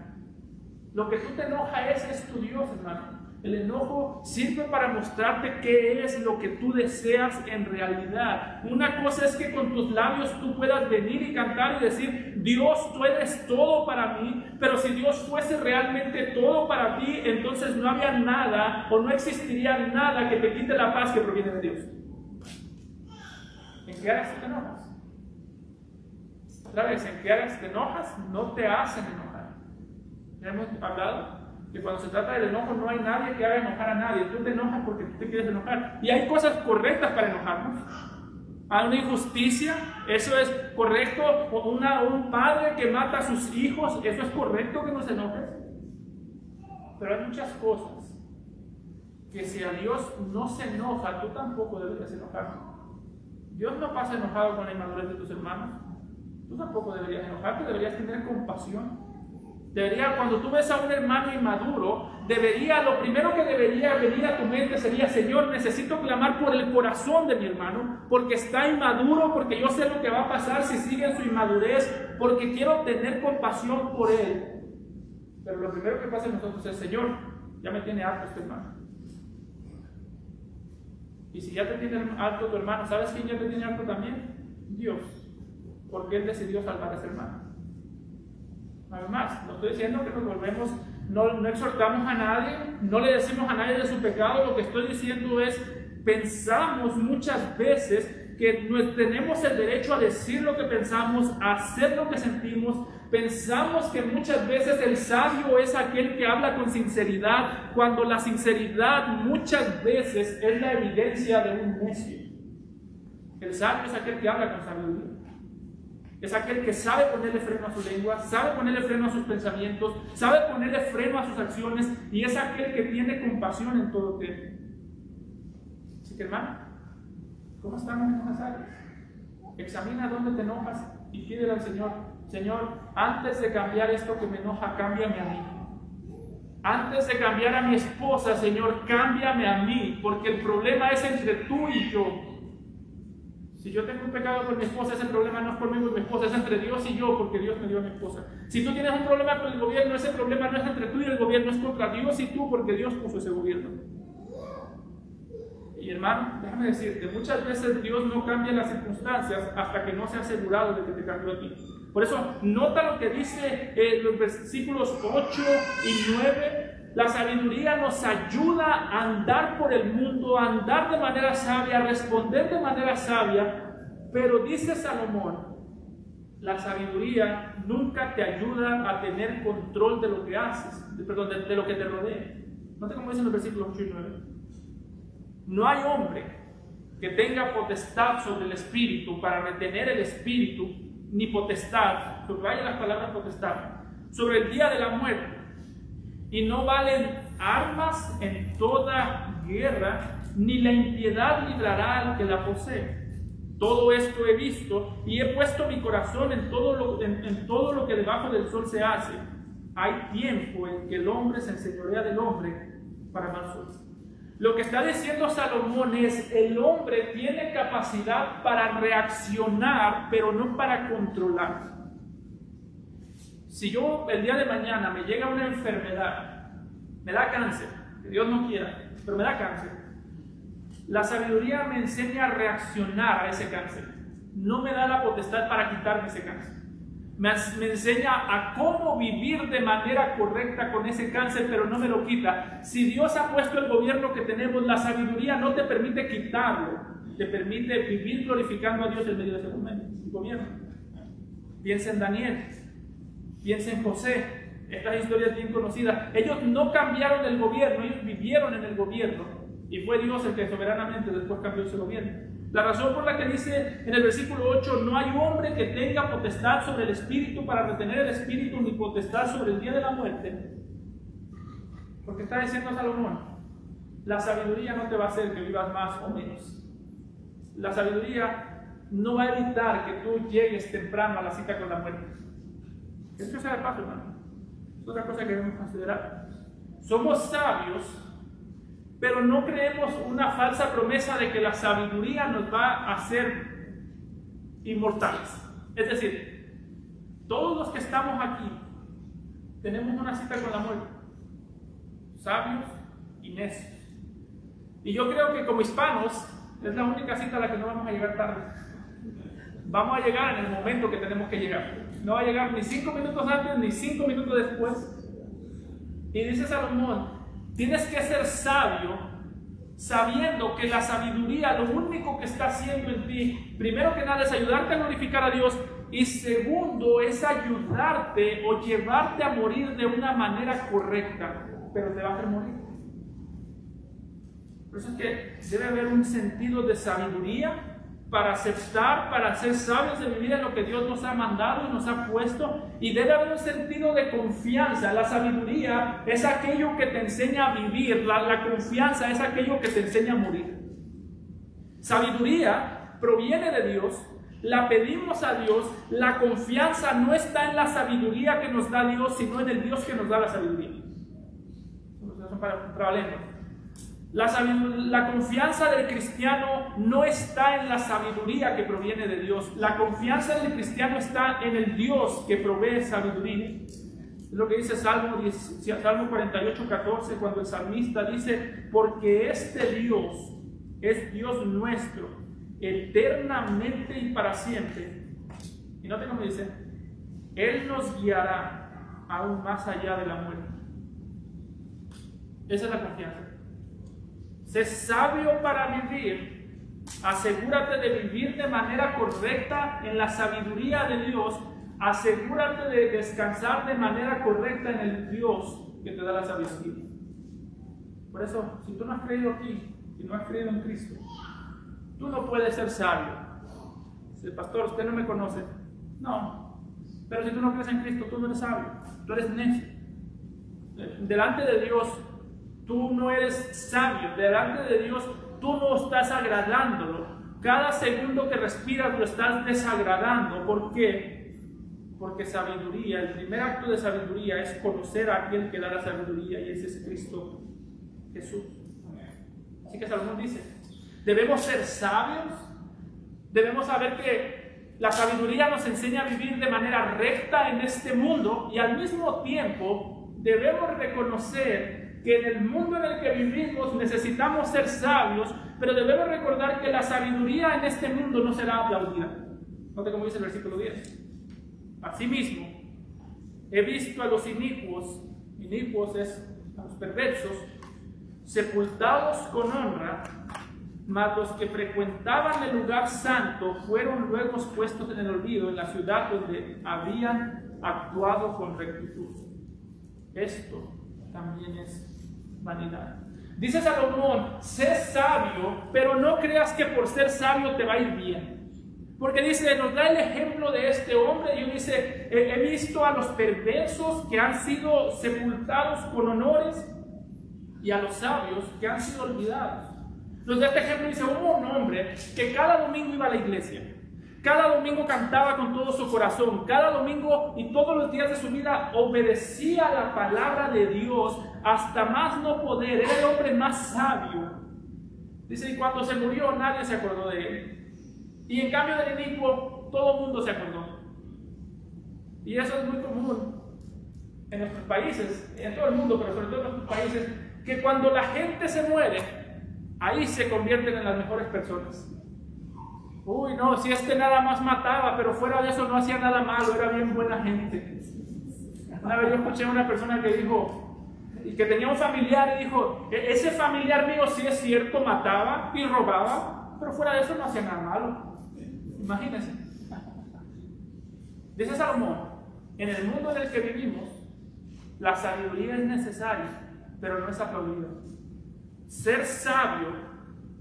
Lo que tú te enoja es tu Dios, hermano. El enojo sirve para mostrarte qué es lo que tú deseas en realidad. Una cosa es que con tus labios tú puedas venir y cantar y decir: Dios, tú eres todo para mí. Pero si Dios fuese realmente todo para ti, entonces no había nada o no existiría nada que te quite la paz que proviene de Dios. ¿En qué áreas te enojas? Otra vez, ¿en qué áreas te enojas? No te hacen enojar. Ya hemos hablado que cuando se trata del enojo no hay nadie que haga enojar a nadie. Tú te enojas porque tú te quieres enojar. Y hay cosas correctas para enojarnos. Hay una injusticia, eso es correcto. Un padre que mata a sus hijos, eso es correcto que nos enoje. Pero hay muchas cosas que si a Dios no se enoja, tú tampoco deberías enojarte. Dios no pasa enojado con la inmadurez de tus hermanos. Tú tampoco deberías enojarte, deberías tener compasión. Cuando tú ves a un hermano inmaduro, lo primero que debería venir a tu mente sería: Señor, necesito clamar por el corazón de mi hermano, porque está inmaduro, porque yo sé lo que va a pasar si sigue en su inmadurez, porque quiero tener compasión por él. Pero lo primero que pasa en nosotros es: Señor, ya me tiene harto este hermano. Y si ya te tiene harto tu hermano, ¿sabes quién ya te tiene harto también? Dios, porque Él decidió salvar a ese hermano. Además, no estoy diciendo que nos volvemos, no exhortamos a nadie, no le decimos a nadie de su pecado. Lo que estoy diciendo es: pensamos muchas veces que tenemos el derecho a decir lo que pensamos, a hacer lo que sentimos, Pensamos que muchas veces el sabio es aquel que habla con sinceridad, cuando la sinceridad muchas veces es la evidencia de un necio. El sabio es aquel que habla con sabiduría. Es aquel que sabe ponerle freno a su lengua, sabe ponerle freno a sus pensamientos, sabe ponerle freno a sus acciones, y es aquel que tiene compasión en todo tema. Así que, hermano, ¿cómo estamos en esas áreas? Examina dónde te enojas y pídele al Señor: Señor, antes de cambiar esto que me enoja, cámbiame a mí. Antes de cambiar a mi esposa, Señor, cámbiame a mí, porque el problema es entre tú y yo. Si yo tengo un pecado con mi esposa, ese problema no es conmigo y mi esposa, es entre Dios y yo, porque Dios me dio a mi esposa. Si tú tienes un problema con el gobierno, ese problema no es entre tú y el gobierno, es contra Dios y tú, porque Dios puso ese gobierno. Y hermano, déjame decirte, muchas veces Dios no cambia las circunstancias hasta que no se ha asegurado de que te cambió a ti. Por eso, nota lo que dice los versículos 8 y 9. La sabiduría nos ayuda a andar por el mundo, a andar de manera sabia, a responder de manera sabia. Pero dice Salomón, la sabiduría nunca te ayuda a tener control de lo que haces, de lo que te rodea. Nota cómo dicen los versículos 8 y 9. No hay hombre que tenga potestad sobre el espíritu para retener el espíritu, ni potestad, subraya las palabras potestad, sobre el día de la muerte. Y no valen armas en toda guerra, ni la impiedad librará al que la posee. Todo esto he visto y he puesto mi corazón en todo lo que debajo del sol se hace. Hay tiempo en que el hombre se enseñorea del hombre para mal suerte. Lo que está diciendo Salomón es: el hombre tiene capacidad para reaccionar, pero no para controlar. Si yo el día de mañana me llega una enfermedad, me da cáncer, que Dios no quiera, pero me da cáncer, la sabiduría me enseña a reaccionar a ese cáncer. No me da la potestad para quitarme ese cáncer. Me enseña a cómo vivir de manera correcta con ese cáncer, pero no me lo quita. Si Dios ha puesto el gobierno que tenemos, la sabiduría no te permite quitarlo, te permite vivir glorificando a Dios en medio de ese gobierno. Piensa en Daniel, piensa en José, estas historias bien conocidas. Ellos no cambiaron el gobierno, ellos vivieron en el gobierno, y fue Dios el que soberanamente después cambió ese gobierno. La razón por la que dice en el versículo 8: no hay hombre que tenga potestad sobre el espíritu para retener el espíritu, ni potestad sobre el día de la muerte. Porque está diciendo Salomón, la sabiduría no te va a hacer que vivas más o menos. La sabiduría no va a evitar que tú llegues temprano a la cita con la muerte. Esto es el paso, hermano. Es otra cosa que debemos considerar. Somos sabios, pero no creemos una falsa promesa de que la sabiduría nos va a hacer inmortales. Es decir, todos los que estamos aquí tenemos una cita con la muerte, sabios y necios. Y yo creo que como hispanos es la única cita a la que no vamos a llegar tarde. Vamos a llegar en el momento que tenemos que llegar. No va a llegar ni 5 minutos antes ni 5 minutos después. Y dice Salomón: tienes que ser sabio, sabiendo que la sabiduría lo único que está haciendo en ti, primero que nada, es ayudarte a glorificar a Dios, y segundo, es ayudarte o llevarte a morir de una manera correcta, pero te va a hacer morir. Por eso es que debe haber un sentido de sabiduría para aceptar, para ser sabios de vivir en lo que Dios nos ha mandado y nos ha puesto, y debe haber un sentido de confianza. La sabiduría es aquello que te enseña a vivir, la confianza es aquello que te enseña a morir. Sabiduría proviene de Dios, la pedimos a Dios. La confianza no está en la sabiduría que nos da Dios, sino en el Dios que nos da la sabiduría. Son para la confianza del cristiano no está en la sabiduría que proviene de Dios. La confianza del cristiano está en el Dios que provee sabiduría. Es lo que dice Salmo 48, 14, cuando el salmista dice: porque este Dios es Dios nuestro, eternamente y para siempre. Y noten cómo dice: Él nos guiará aún más allá de la muerte. Esa es la confianza. Sé sabio para vivir. Asegúrate de vivir de manera correcta en la sabiduría de Dios. asegúrate de descansar de manera correcta en el Dios que te da la sabiduría. Por eso, si tú no has creído aquí, si no has creído en Cristo, tú no puedes ser sabio. Dice, pastor, usted no me conoce. No, pero si tú no crees en Cristo, tú no eres sabio, tú eres necio. Delante de Dios, tú no eres sabio. Delante de Dios, tú no estás agradándolo. Cada segundo que respiras lo estás desagradando. ¿Por qué? Porque sabiduría, el primer acto de sabiduría es conocer a aquel que da la sabiduría, y ese es Cristo Jesús. Así que Salomón dice, debemos ser sabios, debemos saber que la sabiduría nos enseña a vivir de manera recta en este mundo, y al mismo tiempo debemos reconocer que en el mundo en el que vivimos necesitamos ser sabios, pero debemos recordar que la sabiduría en este mundo no será aplaudida. Note cómo dice el versículo 10. Asimismo, he visto a los inicuos es a los perversos, sepultados con honra, mas los que frecuentaban el lugar santo fueron luego puestos en el olvido en la ciudad donde habían actuado con rectitud. Esto también es vanidad. Dice Salomón, sé sabio, pero no creas que por ser sabio te va a ir bien. Porque dice, nos da el ejemplo de este hombre, y dice, he visto a los perversos que han sido sepultados con honores, y a los sabios que han sido olvidados. Nos da este ejemplo, dice, hubo un hombre que cada domingo iba a la iglesia, cada domingo cantaba con todo su corazón, cada domingo y todos los días de su vida obedecía la palabra de Dios hasta más no poder, era el hombre más sabio. Dice, y cuando se murió nadie se acordó de él. Y en cambio del inicuo, todo el mundo se acordó. Y eso es muy común en nuestros países, en todo el mundo, pero sobre todo en nuestros países, que cuando la gente se muere, ahí se convierten en las mejores personas. Uy, no, si este nada más mataba, pero fuera de eso no hacía nada malo, era bien buena gente. Una vez yo escuché a una persona que dijo, y que tenía un familiar, y dijo, ese familiar mío sí es cierto, mataba y robaba, pero fuera de eso no hacía nada malo. Imagínense. Dice Salomón, en el mundo en el que vivimos, la sabiduría es necesaria, pero no es aplaudida. Ser sabio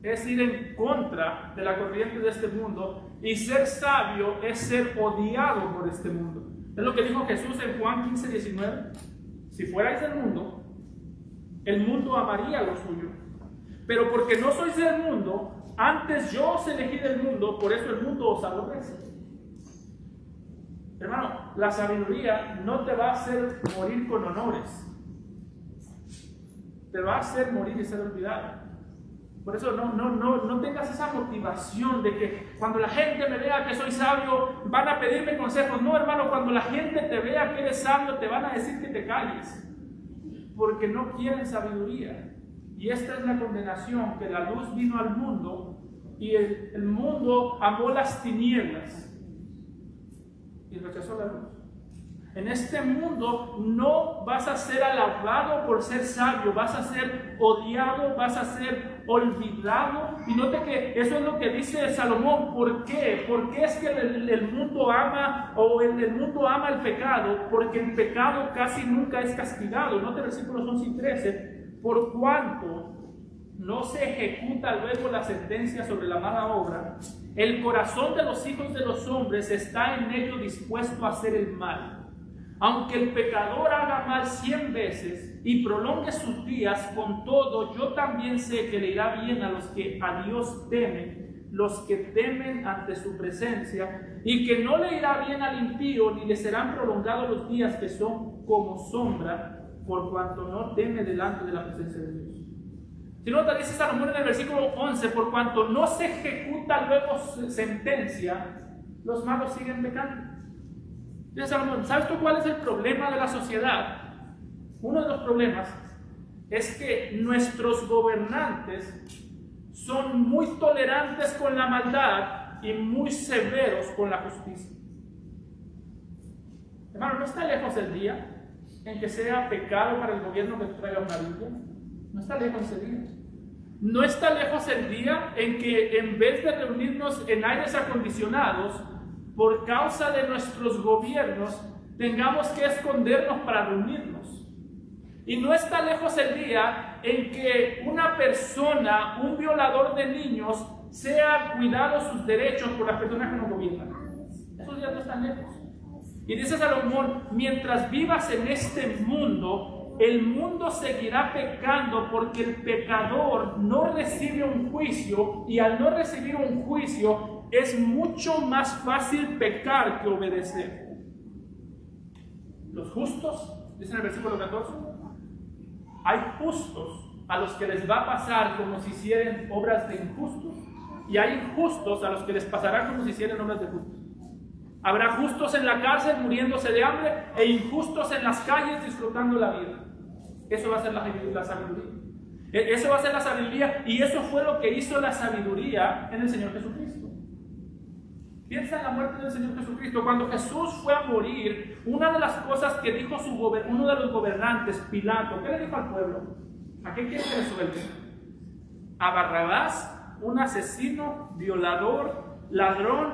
es ir en contra de la corriente de este mundo, y ser sabio es ser odiado por este mundo. Es lo que dijo Jesús en Juan 15:19. Si fuerais del mundo, el mundo amaría lo suyo, pero porque no sois del mundo, antes yo os elegí del mundo, por eso el mundo os aborrece. Hermano, la sabiduría no te va a hacer morir con honores, te va a hacer morir y ser olvidado. Por eso no tengas esa motivación de que cuando la gente me vea que soy sabio van a pedirme consejos. No, hermano, cuando la gente te vea que eres sabio te van a decir que te calles, porque no quieren sabiduría. Y esta es la condenación, que la luz vino al mundo y el mundo amó las tinieblas y rechazó la luz. En este mundo no vas a ser alabado por ser sabio, vas a ser odiado, vas a ser olvidado. Y note que eso es lo que dice Salomón. ¿Por qué? Porque es que el mundo ama, o el mundo ama el pecado, porque el pecado casi nunca es castigado. Note versículos 11 y 13. Por cuanto no se ejecuta luego la sentencia sobre la mala obra, el corazón de los hijos de los hombres está en ello dispuesto a hacer el mal. Aunque el pecador haga mal 100 veces y prolongue sus días, con todo yo también sé que le irá bien a los que a Dios temen, los que temen ante su presencia, y que no le irá bien al impío, ni le serán prolongados los días que son como sombra, por cuanto no teme delante de la presencia de Dios. Si no, te dice Salomón en el versículo 11, por cuanto no se ejecuta luego sentencia, los malos siguen pecando. Dice Salomón, ¿sabes tú cuál es el problema de la sociedad? Uno de los problemas es que nuestros gobernantes son muy tolerantes con la maldad y muy severos con la justicia. Hermano, ¿no está lejos el día en que sea pecado para el gobierno que traiga una Biblia? No está lejos ese día. No está lejos el día en que, en vez de reunirnos en aires acondicionados, por causa de nuestros gobiernos, tengamos que escondernos para reunirnos. Y no está lejos el día en que una persona, un violador de niños, sea cuidado sus derechos por las personas que nos gobiernan. Esos días no están lejos. Y dice Salomón, mientras vivas en este mundo, el mundo seguirá pecando porque el pecador no recibe un juicio, y al no recibir un juicio es mucho más fácil pecar que obedecer. Los justos, dice en el versículo 14, hay justos a los que les va a pasar como si hicieran obras de injustos, y hay injustos a los que les pasará como si hicieran obras de justos. Habrá justos en la cárcel muriéndose de hambre e injustos en las calles disfrutando la vida. Eso va a ser la sabiduría. Eso va a ser la sabiduría, y eso fue lo que hizo la sabiduría en el Señor Jesucristo. Piensa en la muerte del Señor Jesucristo. Cuando Jesús fue a morir, una de las cosas que dijo uno de los gobernantes, Pilato, ¿qué le dijo al pueblo? ¿A qué quiere que resuelva? ¿A Barrabás, un asesino, violador, ladrón,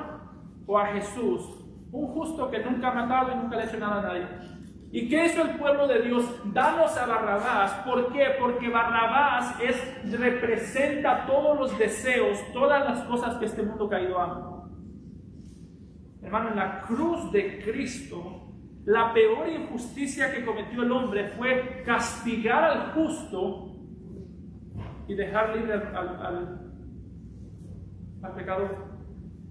o a Jesús, un justo que nunca ha matado y nunca le ha hecho nada a nadie? ¿Y qué hizo el pueblo de Dios? Danos a Barrabás. ¿Por qué? Porque Barrabás representa todos los deseos, todas las cosas que este mundo caído ama. Hermano, en la cruz de Cristo, la peor injusticia que cometió el hombre fue castigar al justo y dejar libre al pecador.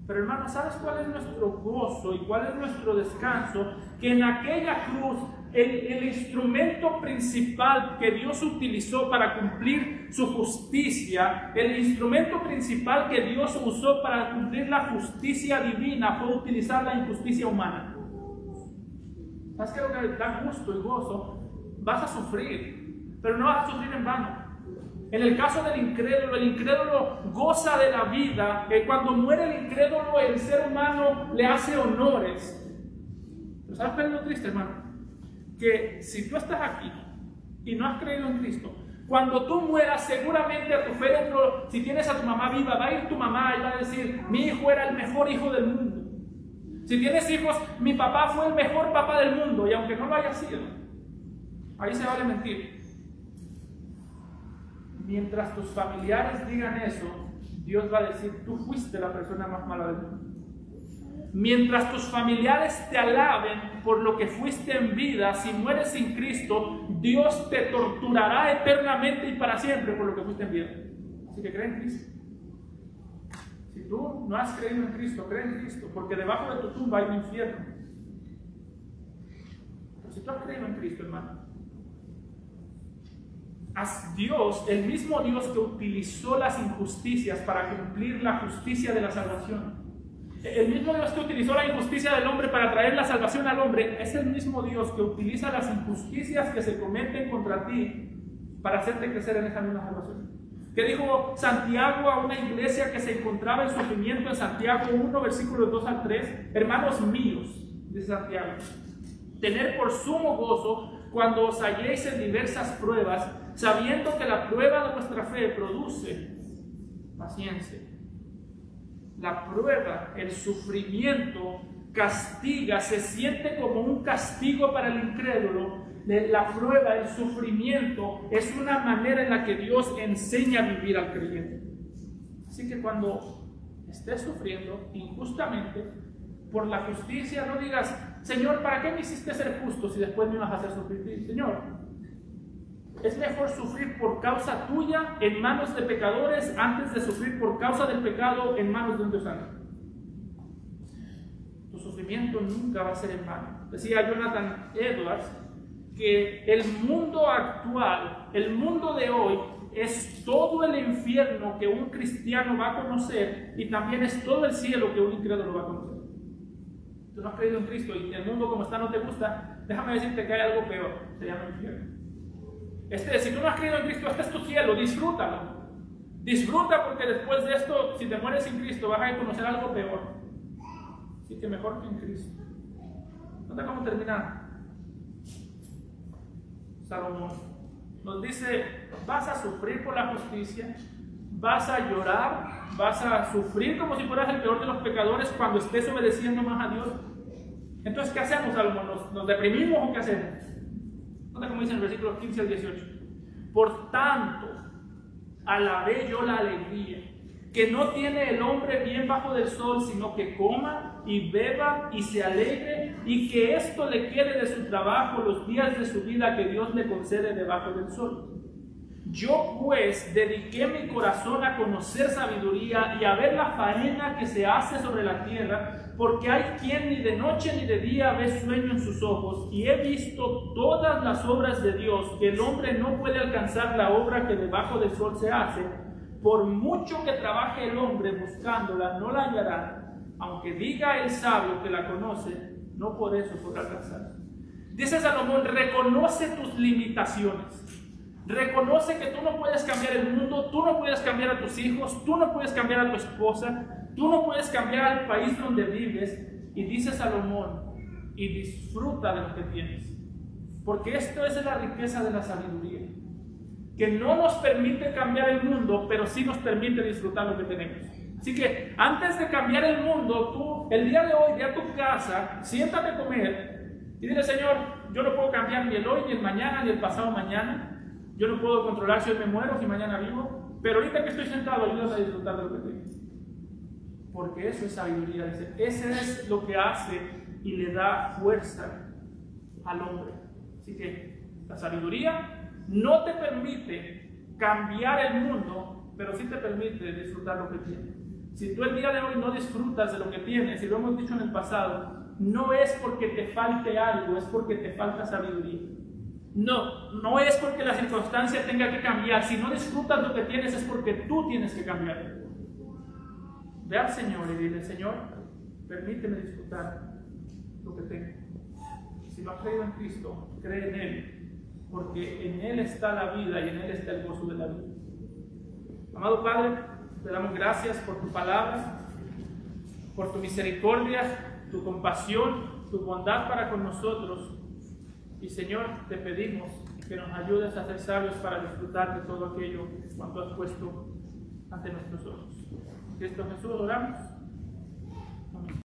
Pero hermano, ¿sabes cuál es nuestro gozo y cuál es nuestro descanso? Que en aquella cruz, el instrumento principal que Dios utilizó para cumplir su justicia, el instrumento principal que Dios usó para cumplir la justicia divina, fue utilizar la injusticia humana. ¿Sabes qué es lo que da gusto y gozo? Vas a sufrir, pero no vas a sufrir en vano. En el caso del incrédulo, el incrédulo goza de la vida. Cuando muere el incrédulo, el ser humano le hace honores. Pero ¿sabes qué es lo triste, hermano? Que si tú estás aquí y no has creído en Cristo, cuando tú mueras, seguramente a tu féretro, si tienes a tu mamá viva, va a ir tu mamá y va a decir: mi hijo era el mejor hijo del mundo. Si tienes hijos, mi papá fue el mejor papá del mundo. Y aunque no lo haya sido, ahí se vale mentir. Mientras tus familiares digan eso, Dios va a decir: tú fuiste la persona más mala del mundo. Mientras tus familiares te alaben por lo que fuiste en vida, si mueres sin Cristo, Dios te torturará eternamente y para siempre por lo que fuiste en vida. Así que cree en Cristo. Si tú no has creído en Cristo, cree en Cristo, porque debajo de tu tumba hay un infierno. Pero si tú has creído en Cristo, hermano, Dios, el mismo Dios que utilizó las injusticias para cumplir la justicia de la salvación, el mismo Dios que utilizó la injusticia del hombre para traer la salvación al hombre, es el mismo Dios que utiliza las injusticias que se cometen contra ti para hacerte crecer en esa misma salvación. ¿Qué dijo Santiago a una iglesia que se encontraba en sufrimiento en Santiago 1, versículos 2 al 3? Hermanos míos, dice Santiago, tener por sumo gozo cuando os halléis en diversas pruebas, sabiendo que la prueba de vuestra fe produce paciencia. La prueba, el sufrimiento, castiga, se siente como un castigo para el incrédulo. La prueba, el sufrimiento, es una manera en la que Dios enseña a vivir al creyente. Así que cuando estés sufriendo injustamente por la justicia, no digas: Señor, ¿para qué me hiciste ser justo si después me vas a hacer sufrir? Señor, es mejor sufrir por causa tuya en manos de pecadores antes de sufrir por causa del pecado en manos de un Dios santo. Tu sufrimiento nunca va a ser en vano. Decía Jonathan Edwards que el mundo actual, el mundo de hoy, es todo el infierno que un cristiano va a conocer, y también es todo el cielo que un incrédulo va a conocer. Tú no has creído en Cristo y el mundo como está no te gusta, déjame decirte que hay algo peor, se llama infierno. Si tú no has creído en Cristo, este es tu cielo, disfrútalo. Disfruta, porque después de esto, si te mueres sin Cristo, vas a conocer algo peor. Así que mejor que en Cristo. ¿Dónde vamos a terminar? Salomón nos dice: vas a sufrir por la justicia, vas a llorar, vas a sufrir como si fueras el peor de los pecadores cuando estés obedeciendo más a Dios. Entonces, ¿qué hacemos, Salomón? ¿Nos deprimimos o qué hacemos? Nota como dice en el versículo 15 al 18. Por tanto, alabé yo la alegría que no tiene el hombre bien bajo del sol, sino que coma y beba y se alegre, y que esto le quede de su trabajo los días de su vida que Dios le concede debajo del sol. Yo pues dediqué mi corazón a conocer sabiduría y a ver la faena que se hace sobre la tierra, porque hay quien ni de noche ni de día ve sueño en sus ojos, y he visto todas las obras de Dios, que el hombre no puede alcanzar la obra que debajo del sol se hace. Por mucho que trabaje el hombre buscándola, no la hallará, aunque diga el sabio que la conoce, no por eso podrá alcanzarla. Dice Salomón, reconoce tus limitaciones. Reconoce que tú no puedes cambiar el mundo, tú no puedes cambiar a tus hijos, tú no puedes cambiar a tu esposa, tú no puedes cambiar al país donde vives. Y dice Salomón, y disfruta de lo que tienes. Porque esto es la riqueza de la sabiduría, que no nos permite cambiar el mundo, pero sí nos permite disfrutar lo que tenemos. Así que antes de cambiar el mundo, tú el día de hoy, ve a tu casa, siéntate a comer y dile, Señor, yo no puedo cambiar ni el hoy, ni el mañana, ni el pasado mañana. Yo no puedo controlar si hoy me muero, si mañana vivo, pero ahorita que estoy sentado, ayúdame a disfrutar de lo que tengo. Porque eso es sabiduría, dice. Ese es lo que hace y le da fuerza al hombre. Así que la sabiduría no te permite cambiar el mundo, pero sí te permite disfrutar lo que tienes. Si tú el día de hoy no disfrutas de lo que tienes, y lo hemos dicho en el pasado, no es porque te falte algo, es porque te falta sabiduría. No es porque la circunstancia tenga que cambiar. Si no disfrutas lo que tienes, es porque tú tienes que cambiar. Ve al Señor y dile, Señor, permíteme disfrutar lo que tengo. Si no has creído en Cristo, cree en Él, porque en Él está la vida y en Él está el gozo de la vida. Amado Padre, te damos gracias por tu palabra, por tu misericordia, tu compasión, tu bondad para con nosotros. Y Señor, te pedimos que nos ayudes a ser sabios para disfrutar de todo aquello cuanto has puesto ante nuestros ojos. En Cristo Jesús oramos.